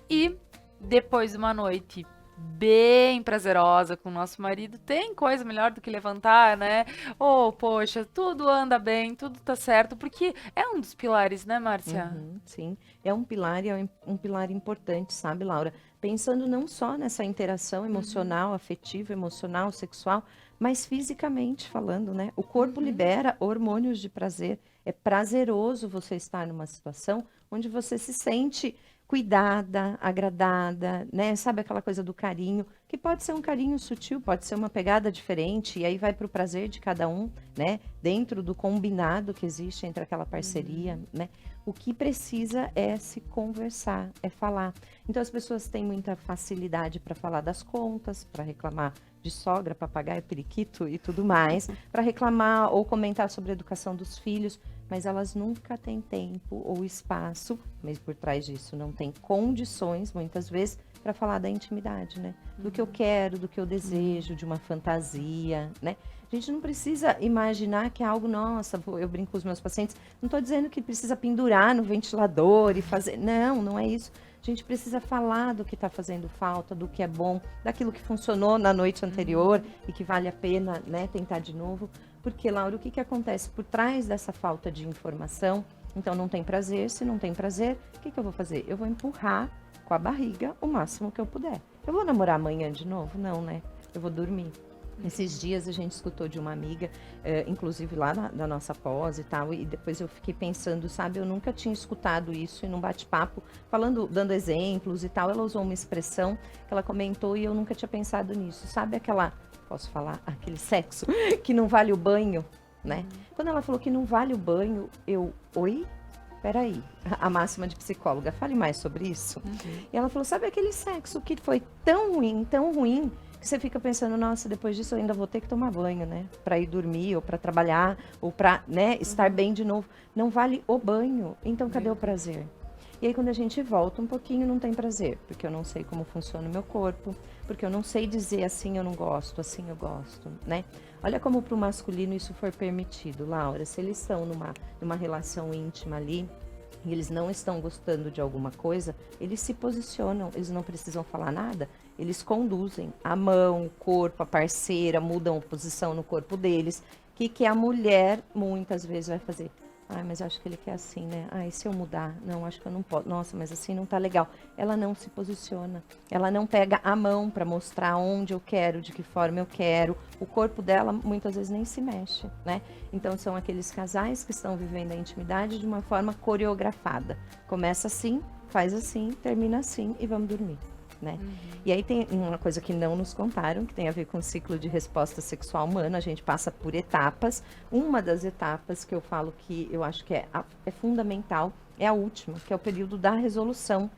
E depois de uma noite bem prazerosa com o nosso marido, tem coisa melhor do que levantar, né? Oh, poxa, tudo anda bem, tudo tá certo, porque é um dos pilares, né, Márcia? Sim, é um pilar e é um pilar importante, sabe, Laura? Pensando não só nessa interação emocional, afetiva, emocional, sexual, mas fisicamente falando, né? O corpo libera hormônios de prazer. É prazeroso você estar numa situação onde você se sente cuidada, agradada, né? Sabe aquela coisa do carinho, que pode ser um carinho sutil, pode ser uma pegada diferente, e aí vai para o prazer de cada um, né? Dentro do combinado que existe entre aquela parceria, né? O que precisa é se conversar, é falar. Então as pessoas têm muita facilidade para falar das contas, para reclamar de sogra, papagaio, periquito e tudo mais, para reclamar ou comentar sobre a educação dos filhos, mas elas nunca têm tempo ou espaço, mas por trás disso não tem condições, muitas vezes, para falar da intimidade, né? Do que eu quero, do que eu desejo, de uma fantasia, né? A gente não precisa imaginar que é algo, nossa, eu brinco com os meus pacientes, não estou dizendo que precisa pendurar no ventilador e fazer, não é isso. A gente precisa falar do que está fazendo falta, do que é bom, daquilo que funcionou na noite anterior e que vale a pena, né, tentar de novo. Porque, Laura, o que acontece por trás dessa falta de informação? Então, não tem prazer. Se não tem prazer, o que eu vou fazer? Eu vou empurrar com a barriga o máximo que eu puder. Eu vou namorar amanhã de novo? Não, né? Eu vou dormir. Esses dias a gente escutou de uma amiga, inclusive lá na nossa pós e tal, e depois eu fiquei pensando, sabe, eu nunca tinha escutado isso em um bate-papo, dando exemplos e tal. Ela usou uma expressão que ela comentou e eu nunca tinha pensado nisso. Sabe posso falar, aquele sexo que não vale o banho, né? Quando ela falou que não vale o banho, oi? Peraí, a máxima de psicóloga, fale mais sobre isso. E ela falou, sabe aquele sexo que foi tão ruim, que você fica pensando, nossa, depois disso eu ainda vou ter que tomar banho, né? Pra ir dormir, ou pra trabalhar, ou pra, né, estar bem de novo. Não vale o banho, então cadê o prazer? E aí quando a gente volta um pouquinho, não tem prazer, porque eu não sei como funciona o meu corpo, porque eu não sei dizer assim eu não gosto, assim eu gosto, né? Olha como pro masculino isso for permitido, Laura. Se eles estão numa relação íntima ali, e eles não estão gostando de alguma coisa, eles se posicionam, eles não precisam falar nada, eles conduzem a mão, o corpo, a parceira, mudam a posição no corpo deles. O que a mulher muitas vezes vai fazer? Ai, mas acho que ele quer assim, né? Ai, se eu mudar? Não, acho que eu não posso. Nossa, mas assim não tá legal. Ela não se posiciona. Ela não pega a mão para mostrar onde eu quero, de que forma eu quero. O corpo dela muitas vezes nem se mexe, né? Então são aqueles casais que estão vivendo a intimidade de uma forma coreografada. Começa assim, faz assim, termina assim e vamos dormir. Né? E aí tem uma coisa que não nos contaram, que tem a ver com o ciclo de resposta sexual humana. A gente passa por etapas. Uma das etapas que eu falo que eu acho que é fundamental é a última, que é o período da resolução.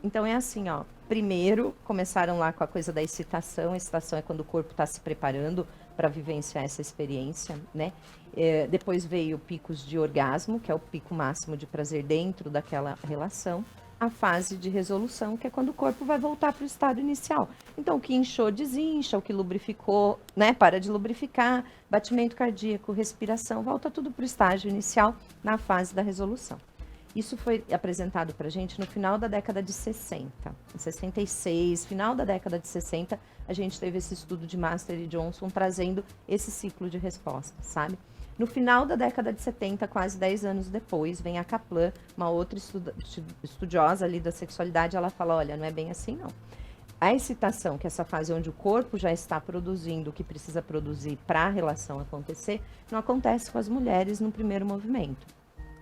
Então é assim, ó. Primeiro começaram lá com a coisa da excitação. A excitação é quando o corpo está se preparando para vivenciar essa experiência, né? Depois veio picos de orgasmo, que é o pico máximo de prazer dentro daquela relação. A fase de resolução, que é quando o corpo vai voltar para o estado inicial. Então, o que inchou, desincha, o que lubrificou, né, para de lubrificar, batimento cardíaco, respiração, volta tudo para o estágio inicial na fase da resolução. Isso foi apresentado para a gente no final da década de 60. Em 66, final da década de 60, a gente teve esse estudo de Master e Johnson trazendo esse ciclo de resposta, sabe? No final da década de 70, quase 10 anos depois, vem a Kaplan, uma outra estudiosa ali da sexualidade, ela fala, olha, não é bem assim não. A excitação, que é essa fase onde o corpo já está produzindo o que precisa produzir para a relação acontecer, não acontece com as mulheres no primeiro movimento.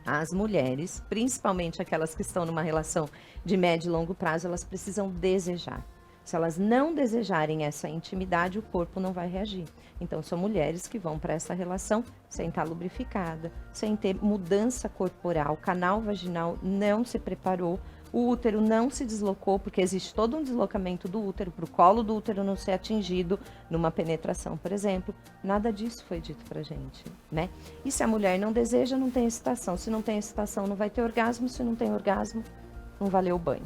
As mulheres, principalmente aquelas que estão numa relação de médio e longo prazo, elas precisam desejar. Se elas não desejarem essa intimidade, o corpo não vai reagir. Então, são mulheres que vão para essa relação sem estar lubrificada, sem ter mudança corporal, o canal vaginal não se preparou, o útero não se deslocou, porque existe todo um deslocamento do útero para o colo do útero não ser atingido numa penetração, por exemplo. Nada disso foi dito pra gente, né? E se a mulher não deseja, não tem excitação. Se não tem excitação, não vai ter orgasmo. Se não tem orgasmo, não valeu o banho,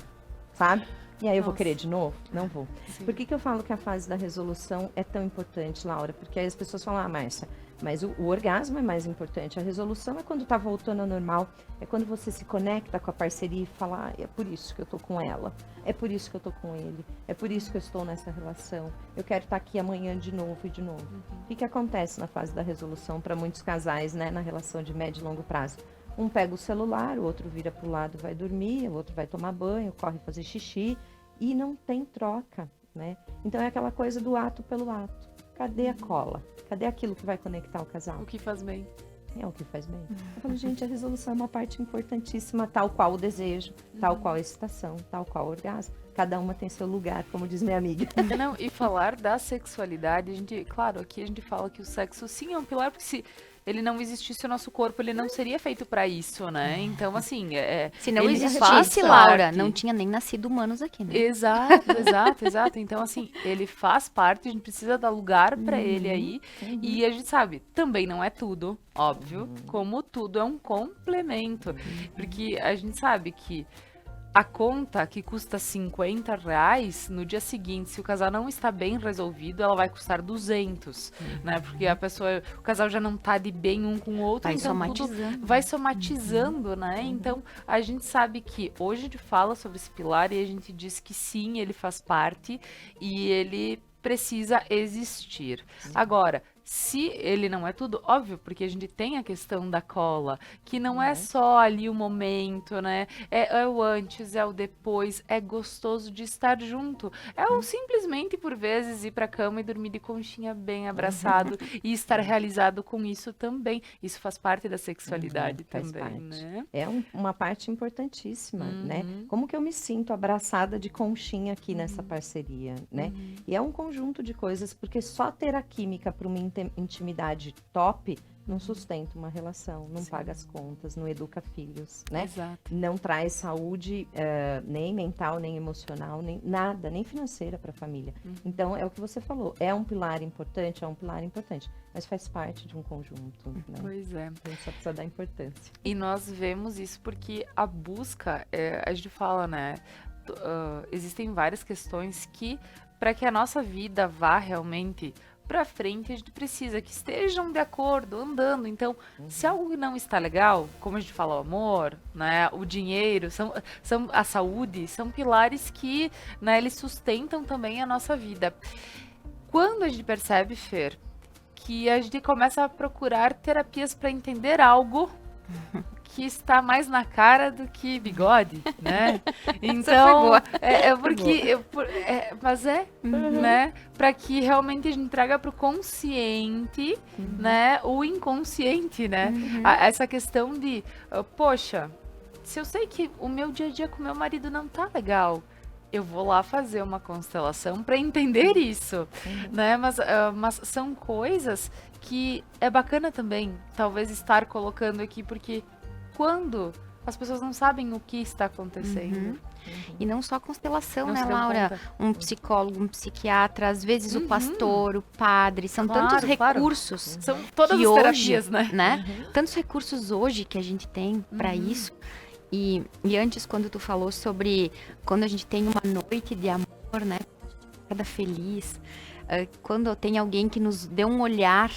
sabe? E aí eu vou querer de novo? Não vou. Sim. Por que eu falo que a fase da resolução é tão importante, Laura? Porque aí as pessoas falam, Márcia, mas o orgasmo é mais importante. A resolução é quando tá voltando ao normal. É quando você se conecta com a parceria e fala, é por isso que eu tô com ela. É por isso que eu tô com ele. É por isso que eu estou nessa relação. Eu quero estar aqui amanhã de novo e de novo. O que acontece na fase da resolução para muitos casais, né? Na relação de médio e longo prazo? Um pega o celular, o outro vira pro lado e vai dormir, o outro vai tomar banho, corre fazer xixi e não tem troca, né? Então é aquela coisa do ato pelo ato. Cadê a cola? Cadê aquilo que vai conectar o casal? O que faz bem. É o que faz bem. Eu falo, gente, a resolução é uma parte importantíssima, tal qual o desejo, tal qual a excitação, tal qual o orgasmo. Cada uma tem seu lugar, como diz minha amiga. Não, e falar da sexualidade, a gente, claro, aqui a gente fala que o sexo sim é um pilar, porque se ele não existisse o nosso corpo, ele não seria feito pra isso, né? Então, assim, se não ele existisse, faz Laura, parte. não tinha nem nascido humanos aqui, né? Exato. Então, assim, ele faz parte, a gente precisa dar lugar pra ele aí. E a gente sabe, também não é tudo, óbvio, como tudo é um complemento. Porque a gente sabe que a conta que custa R$50, no dia seguinte, se o casal não está bem resolvido, ela vai custar 200, né? Porque o casal já não tá de bem um com o outro, Vai então somatizando. tudo vai somatizando, né? Então, a gente sabe que hoje a gente fala sobre esse pilar e a gente diz que sim, ele faz parte e ele precisa existir. Agora, se ele não é tudo, óbvio, porque a gente tem a questão da cola, que não é só ali o momento, né? É o antes, é o depois, é gostoso de estar junto. É o simplesmente, por vezes, ir pra cama e dormir de conchinha bem abraçado e estar realizado com isso também. Isso faz parte da sexualidade Faz também, parte. né? É uma parte importantíssima, né? Como que eu me sinto abraçada de conchinha aqui nessa parceria, né? E é um conjunto de coisas, porque só ter a química para uma intimidade top não sustenta uma relação, não paga as contas, não educa filhos, né? Exato. Não traz saúde nem mental, nem emocional, nem nada, nem financeira para a família. Então, é o que você falou, é um pilar importante, mas faz parte de um conjunto, né? Pois é. A gente só precisa dar importância. E nós vemos isso porque a busca, a gente fala, né? Existem várias questões que, para que a nossa vida vá realmente para frente, a gente precisa que estejam de acordo, andando. Então, se algo não está legal, como a gente fala, o amor, né, o dinheiro, a saúde, são pilares que, né, eles sustentam também a nossa vida. Quando a gente percebe, Fer, que a gente começa a procurar terapias para entender algo que está mais na cara do que bigode, né? Então, né? Para que realmente a gente traga para o consciente, né? O inconsciente, né? Essa questão de, poxa, se eu sei que o meu dia a dia com meu marido não tá legal, eu vou lá fazer uma constelação para entender isso, né? Mas são coisas que é bacana também, talvez, estar colocando aqui, porque quando as pessoas não sabem o que está acontecendo. E não só a constelação, Não né, se dão Laura? conta. Um psicólogo, um psiquiatra, às vezes o pastor, o padre, são Claro, tantos claro. recursos São todas que as hoje, terapias, né? Tantos recursos hoje que a gente tem para isso. E antes, quando tu falou sobre quando a gente tem uma noite de amor, né? Cada feliz. Quando tem alguém que nos dê um olhar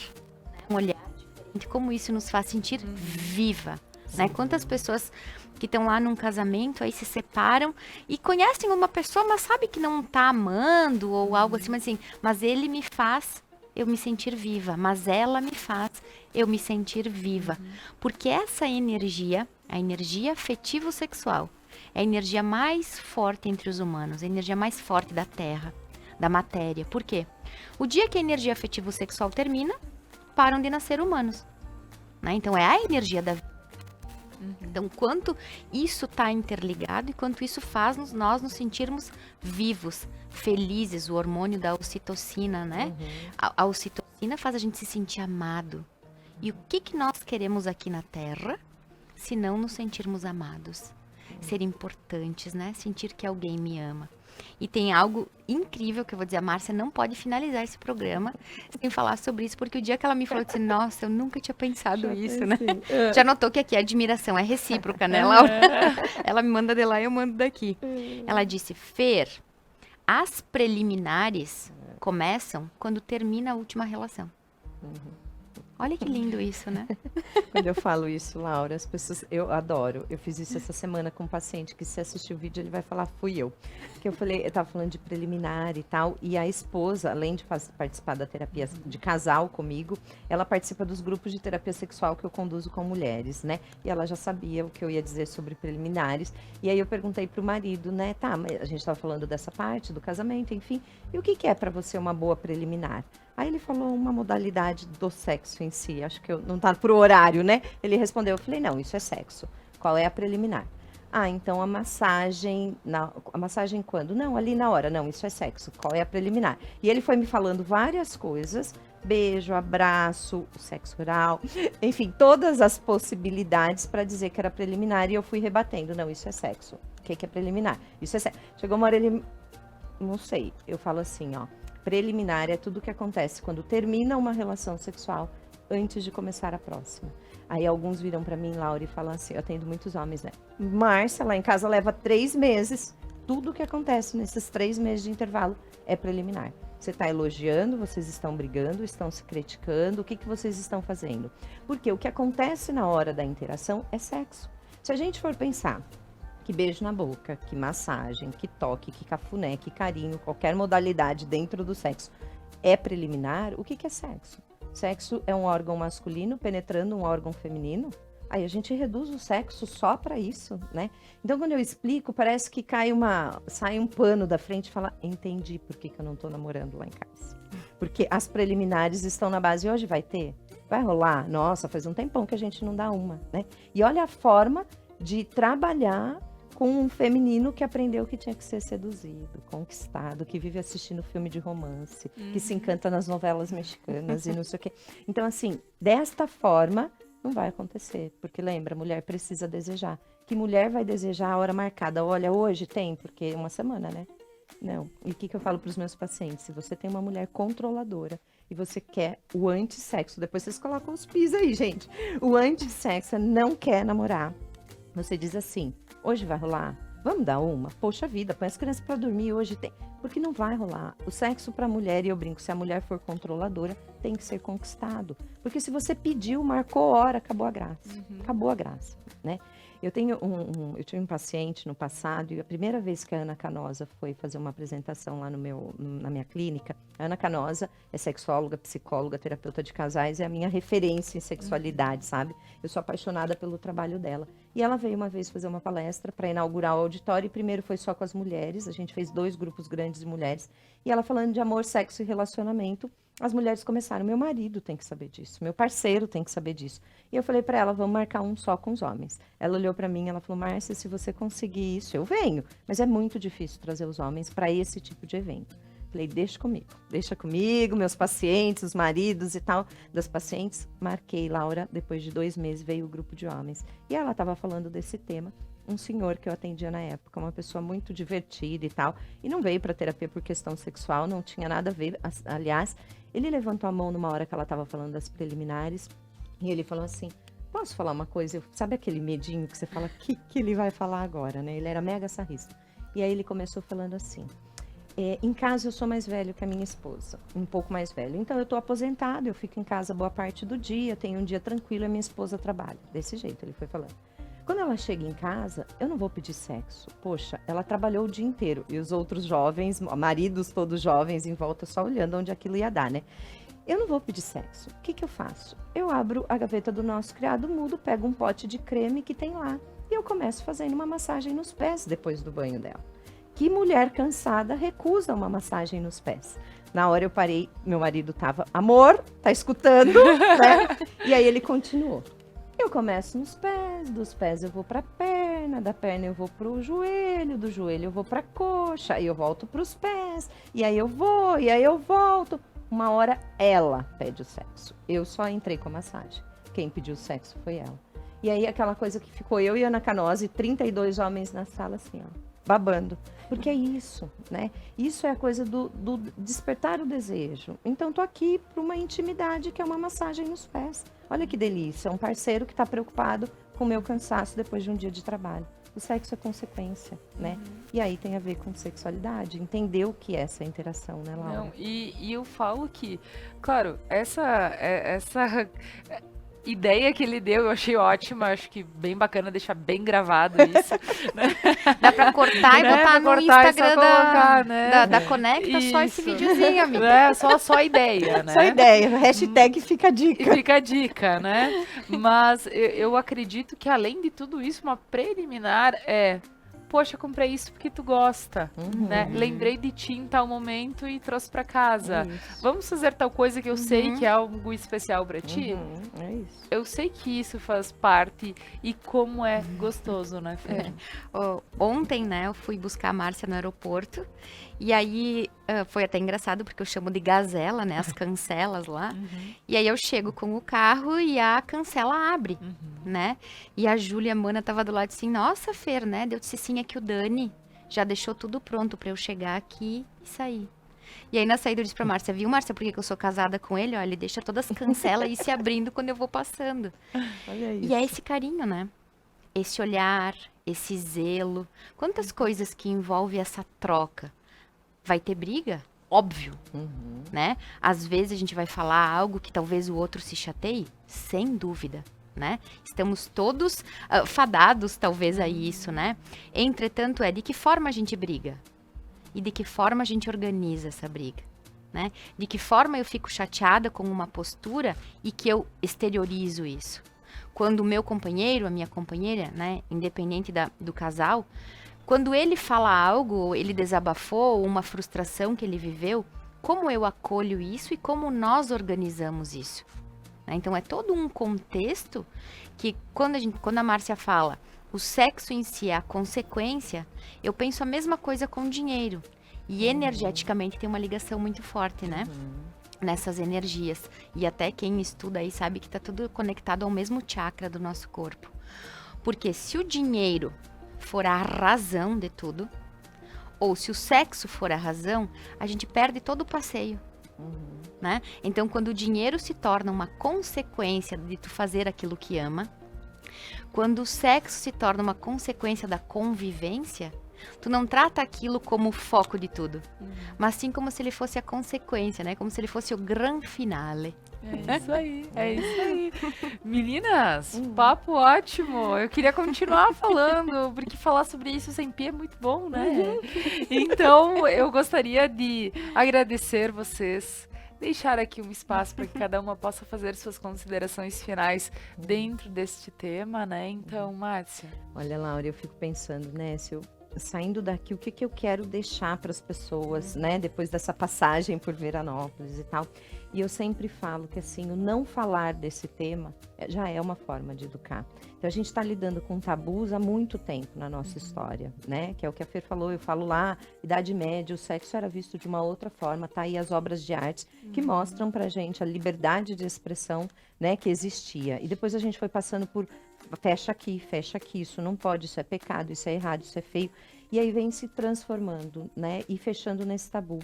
diferente, como isso nos faz sentir viva. né? Quantas pessoas que estão lá num casamento, aí se separam e conhecem uma pessoa, mas sabe que não tá amando ou algo assim, mas ele me faz eu me sentir viva, mas ela me faz eu me sentir viva. Porque essa energia, a energia afetivo-sexual, é a energia mais forte entre os humanos, a energia mais forte da Terra, da matéria. Por quê? O dia que a energia afetivo-sexual termina, param de nascer humanos, né? Então, é a energia da vida. Então, quanto isso está interligado e quanto isso faz nós nos sentirmos vivos, felizes, o hormônio da ocitocina, né? A ocitocina faz a gente se sentir amado. E o que nós queremos aqui na Terra, se não nos sentirmos amados? Ser importantes, né? Sentir que alguém me ama. E tem algo incrível que eu vou dizer, a Márcia não pode finalizar esse programa sem falar sobre isso, porque o dia que ela me falou assim, nossa, eu nunca tinha pensado isso, né? Já notou que aqui a admiração é recíproca, né, Laura? Ela me manda de lá e eu mando daqui. Ela disse, Fer, as preliminares começam quando termina a última relação. Olha que lindo isso, né? Quando eu falo isso, Laura, as pessoas, eu adoro. Eu fiz isso essa semana com um paciente que, se assistir o vídeo, ele vai falar, fui eu. Que eu tava falando de preliminar e tal, e a esposa, além de participar da terapia de casal comigo, ela participa dos grupos de terapia sexual que eu conduzo com mulheres, né? E ela já sabia o que eu ia dizer sobre preliminares. E aí eu perguntei pro marido, né? Tá, mas a gente tava falando dessa parte do casamento, enfim. E o que é para você uma boa preliminar? Aí ele falou uma modalidade do sexo em si, acho que não tá pro horário, né? Ele respondeu, eu falei, não, isso é sexo. Qual é a preliminar? Ah, então a massagem, a massagem quando? Não, ali na hora, não, isso é sexo. Qual é a preliminar? E ele foi me falando várias coisas, beijo, abraço, sexo oral, enfim, todas as possibilidades para dizer que era preliminar e eu fui rebatendo, não, isso é sexo. O que é preliminar? Isso é sexo. Chegou uma hora ele, não sei, eu falo assim, ó. Preliminar é tudo que acontece quando termina uma relação sexual antes de começar a próxima. Aí alguns viram pra mim, Laura, e falam assim, eu atendo muitos homens, né? Márcia, lá em casa leva 3 meses. Tudo que acontece nesses 3 meses de intervalo é preliminar. Você tá elogiando, vocês estão brigando, estão se criticando, o que vocês estão fazendo? Porque o que acontece na hora da interação é sexo. Se a gente for pensar que beijo na boca, que massagem, que toque, que cafuné, que carinho, qualquer modalidade dentro do sexo é preliminar, o que é sexo? Sexo é um órgão masculino penetrando um órgão feminino? Aí a gente reduz o sexo só para isso, né? Então, quando eu explico, parece que sai um pano da frente e fala, entendi por que eu não tô namorando lá em casa. Porque as preliminares estão na base, hoje vai ter? Vai rolar? Nossa, faz um tempão que a gente não dá uma, né? E olha a forma de trabalhar com um feminino que aprendeu que tinha que ser seduzido, conquistado, que vive assistindo filme de romance, que se encanta nas novelas mexicanas e não sei o quê. Então, assim, desta forma, não vai acontecer. Porque lembra, a mulher precisa desejar. Que mulher vai desejar a hora marcada? Olha, hoje tem, porque é uma semana, né? Não. E o que eu falo para os meus pacientes? Se você tem uma mulher controladora e você quer o antissexo, depois vocês colocam os pis aí, gente. O antissexo não quer namorar. Você diz assim, hoje vai rolar? Vamos dar uma? Poxa vida, põe as crianças para dormir, hoje tem. Porque não vai rolar. O sexo para a mulher, e eu brinco, se a mulher for controladora, tem que ser conquistado. Porque se você pediu, marcou hora, acabou a graça. Acabou a graça, né? Eu tive um paciente no passado, e a primeira vez que a Ana Canosa foi fazer uma apresentação lá na minha clínica, a Ana Canosa é sexóloga, psicóloga, terapeuta de casais, é a minha referência em sexualidade, sabe? Eu sou apaixonada pelo trabalho dela. E ela veio uma vez fazer uma palestra para inaugurar o auditório, e primeiro foi só com as mulheres, a gente fez 2 grupos grandes de mulheres, e ela falando de amor, sexo e relacionamento, as mulheres começaram, meu marido tem que saber disso, meu parceiro tem que saber disso. E eu falei para ela, vamos marcar um só com os homens. Ela olhou para mim, ela falou, Márcia, se você conseguir isso, eu venho. Mas é muito difícil trazer os homens para esse tipo de evento. Falei, deixa comigo, meus pacientes, os maridos e tal, das pacientes. Marquei, Laura, depois de 2 meses veio o grupo de homens. E ela estava falando desse tema. Um senhor que eu atendia na época, uma pessoa muito divertida e tal, e não veio para terapia por questão sexual, não tinha nada a ver. Aliás, ele levantou a mão numa hora que ela estava falando das preliminares, e ele falou assim, posso falar uma coisa? Sabe aquele medinho que você fala, que ele vai falar agora, né? Ele era mega sarrista. E aí ele começou falando assim, Em casa eu sou mais velho que a minha esposa, um pouco mais velho. Então eu tô aposentado, eu fico em casa boa parte do dia, tenho um dia tranquilo e a minha esposa trabalha. Desse jeito, ele foi falando. Quando ela chega em casa, eu não vou pedir sexo. Poxa, ela trabalhou o dia inteiro. E os outros jovens, maridos todos jovens em volta, só olhando onde aquilo ia dar, né? Eu não vou pedir sexo. O que eu faço? Eu abro a gaveta do nosso criado mudo, pego um pote de creme que tem lá. E eu começo fazendo uma massagem nos pés depois do banho dela. Que mulher cansada recusa uma massagem nos pés? Na hora eu parei, meu marido tava, amor, tá escutando, né? E aí ele continuou. Eu começo nos pés, dos pés eu vou pra perna, da perna eu vou pro joelho, do joelho eu vou pra coxa, aí eu volto pros pés, e aí eu vou, e aí eu volto. Uma hora ela pede o sexo. Eu só entrei com a massagem. Quem pediu o sexo foi ela. E aí aquela coisa que ficou eu e Ana Canose, 32 homens na sala assim, ó, babando. Porque é isso, né? Isso é a coisa do despertar o desejo. Então, tô aqui para uma intimidade que é uma massagem nos pés. Olha que delícia, um parceiro que está preocupado com o meu cansaço depois de um dia de trabalho. O sexo é consequência, né? E aí tem a ver com sexualidade, entender o que é essa interação, né, Laura? Não, e eu falo que, claro, essa ideia que ele deu eu achei ótima, acho que bem bacana deixar bem gravado isso. Né? Dá pra cortar e Né? botar no Cortar e Instagram só colocar, né? da Conecta, só esse Isso. videozinho, amiga. Né? Só a ideia, né? Só ideia, hashtag fica a E dica. fica a dica, né? Mas eu acredito que além de tudo isso, uma preliminar é... Poxa, comprei isso porque tu gosta, né? Lembrei de ti em tal momento e trouxe pra casa. Vamos fazer tal coisa que eu sei que é algo especial pra ti? É isso. Eu sei que isso faz parte e como é gostoso, né, Fê? Ontem, né, eu fui buscar a Márcia no aeroporto e aí foi até engraçado porque eu chamo de gazela, né, as cancelas lá. E aí eu chego com o carro e a cancela abre, né? E a Júlia Mana tava do lado assim, nossa, Fer, né? Eu disse sim, é que o Dani já deixou tudo pronto pra eu chegar aqui e sair. E aí na saída eu disse pra Márcia, viu, Márcia, por que eu sou casada com ele? Olha, ele deixa todas as cancelas e se abrindo quando eu vou passando. Olha isso. E é esse carinho, né? Esse olhar, esse zelo. Quantas coisas que envolve essa troca? Vai ter briga? Óbvio, né? Às vezes a gente vai falar algo que talvez o outro se chateie, sem dúvida, né? Estamos todos fadados, talvez, a isso, né? Entretanto, de que forma a gente briga? E de que forma a gente organiza essa briga? Né? De que forma eu fico chateada com uma postura e que eu exteriorizo isso? Quando o meu companheiro, a minha companheira, né, independente do casal, quando ele fala algo, ele desabafou, uma frustração que ele viveu, como eu acolho isso e como nós organizamos isso? Né? Então, é todo um contexto que, quando a Márcia fala, o sexo em si é a consequência, eu penso a mesma coisa com o dinheiro. E energeticamente tem uma ligação muito forte, né? Nessas energias. E até quem estuda aí sabe que tá tudo conectado ao mesmo chakra do nosso corpo. Porque se o dinheiro for a razão de tudo, ou se o sexo for a razão, a gente perde todo o passeio. Né? Então, quando o dinheiro se torna uma consequência de tu fazer aquilo que ama, quando o sexo se torna uma consequência da convivência, tu não trata aquilo como o foco de tudo, mas sim como se ele fosse a consequência, né? Como se ele fosse o grande finale. É isso aí, é isso aí. Meninas, papo ótimo. Eu queria continuar falando, porque falar sobre isso sem pé é muito bom, né? Então, eu gostaria de agradecer vocês, deixar aqui um espaço para que cada uma possa fazer suas considerações finais dentro deste tema, né? Então, Márcia. Olha, Laura, eu fico pensando, né, se eu saindo daqui, o que eu quero deixar para as pessoas, né, depois dessa passagem por Veranópolis e tal. E eu sempre falo que, assim, o não falar desse tema já é uma forma de educar. Então, a gente está lidando com tabus há muito tempo na nossa história, né? Que é o que a Fer falou, eu falo lá, Idade Média, o sexo era visto de uma outra forma, tá aí as obras de arte que mostram pra gente a liberdade de expressão, né, que existia. E depois a gente foi passando por fecha aqui, isso não pode, isso é pecado, isso é errado, isso é feio. E aí vem se transformando, né, e fechando nesse tabu.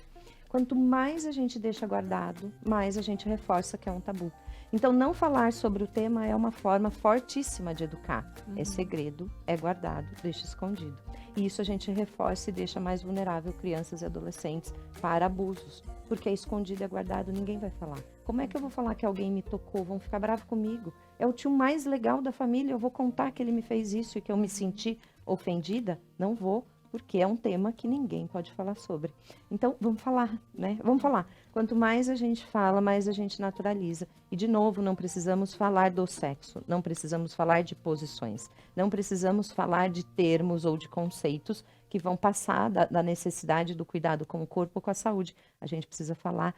Quanto mais a gente deixa guardado, mais a gente reforça que é um tabu. Então, não falar sobre o tema é uma forma fortíssima de educar. É segredo, é guardado, deixa escondido. E isso a gente reforça e deixa mais vulnerável crianças e adolescentes para abusos. Porque é escondido, é guardado, ninguém vai falar. Como é que eu vou falar que alguém me tocou? Vão ficar bravos comigo. É o tio mais legal da família, eu vou contar que ele me fez isso e que eu me senti ofendida? Não vou, porque é um tema que ninguém pode falar sobre. Então, vamos falar, né? Vamos falar. Quanto mais a gente fala, mais a gente naturaliza. E, de novo, não precisamos falar do sexo, não precisamos falar de posições, não precisamos falar de termos ou de conceitos que vão passar da necessidade do cuidado com o corpo, com a saúde. A gente precisa falar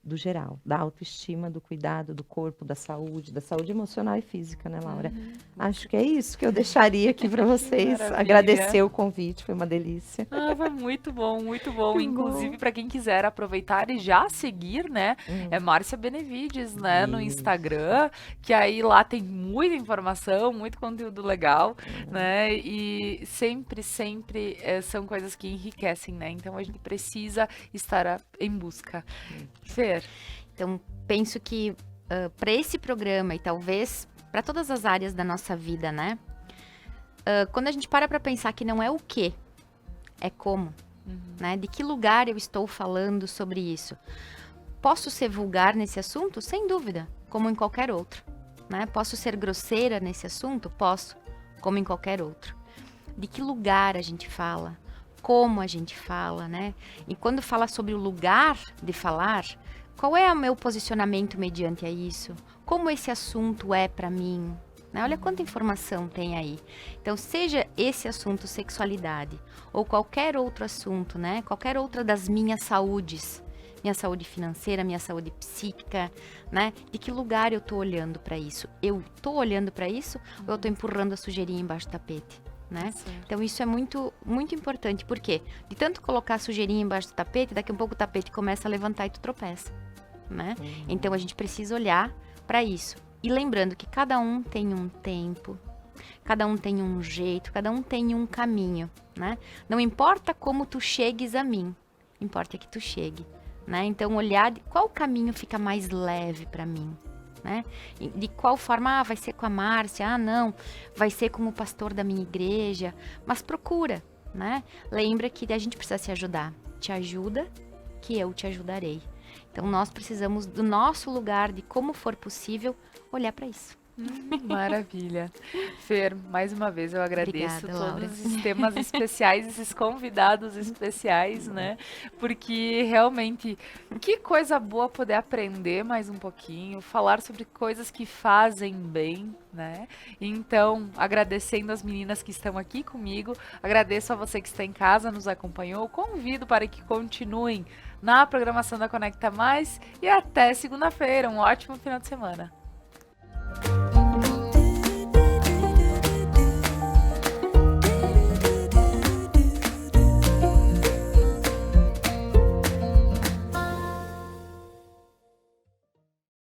do geral, da autoestima, do cuidado do corpo, da saúde emocional e física, né, Laura? Acho que é isso que eu deixaria aqui para vocês. Agradecer o convite, foi uma delícia. Foi muito bom, muito bom. Inclusive, para quem quiser aproveitar e já seguir, né, é Márcia Benevides, né, no Instagram, que aí lá tem muita informação, muito conteúdo legal, né, e sempre são coisas que enriquecem, né, então a gente precisa estar em busca. Fer. Então, penso que para esse programa e talvez para todas as áreas da nossa vida, né? Quando a gente para pensar que não é o que, é como, né? De que lugar eu estou falando sobre isso? Posso ser vulgar nesse assunto? Sem dúvida, como em qualquer outro, né? Posso ser grosseira nesse assunto? Posso, como em qualquer outro. De que lugar a gente fala? Como a gente fala, né? E quando fala sobre o lugar de falar, qual é o meu posicionamento mediante a isso? Como esse assunto é para mim? Né? Olha quanta informação tem aí. Então, seja esse assunto sexualidade ou qualquer outro assunto, né? Qualquer outra das minhas saúdes, minha saúde financeira, minha saúde psíquica, né? De que lugar eu tô olhando para isso? Eu tô olhando para isso ou eu tô empurrando a sujeirinha embaixo do tapete? Né? Então isso é muito, muito importante, porque de tanto colocar a sujeirinha embaixo do tapete, daqui a pouco o tapete começa a levantar e tu tropeça, né? Então a gente precisa olhar para isso. E lembrando que cada um tem um tempo, cada um tem um jeito, cada um tem um caminho, né? Não importa como tu chegues a mim, importa que tu chegue, né? Então olhar de qual caminho fica mais leve para mim. Né? De qual forma, vai ser com a Márcia, não, vai ser como o pastor da minha igreja, mas procura, né? Lembra que a gente precisa se ajudar, te ajuda que eu te ajudarei. Então nós precisamos do nosso lugar, de como for possível, olhar para isso. Maravilha. Fer, mais uma vez eu agradeço. Obrigada, Laura. Todos esses temas especiais, esses convidados especiais, né? Porque realmente, que coisa boa poder aprender mais um pouquinho, falar sobre coisas que fazem bem, né? Então, agradecendo as meninas que estão aqui comigo, agradeço a você que está em casa, nos acompanhou, convido para que continuem na programação da Conecta Mais e até segunda-feira. Um ótimo final de semana.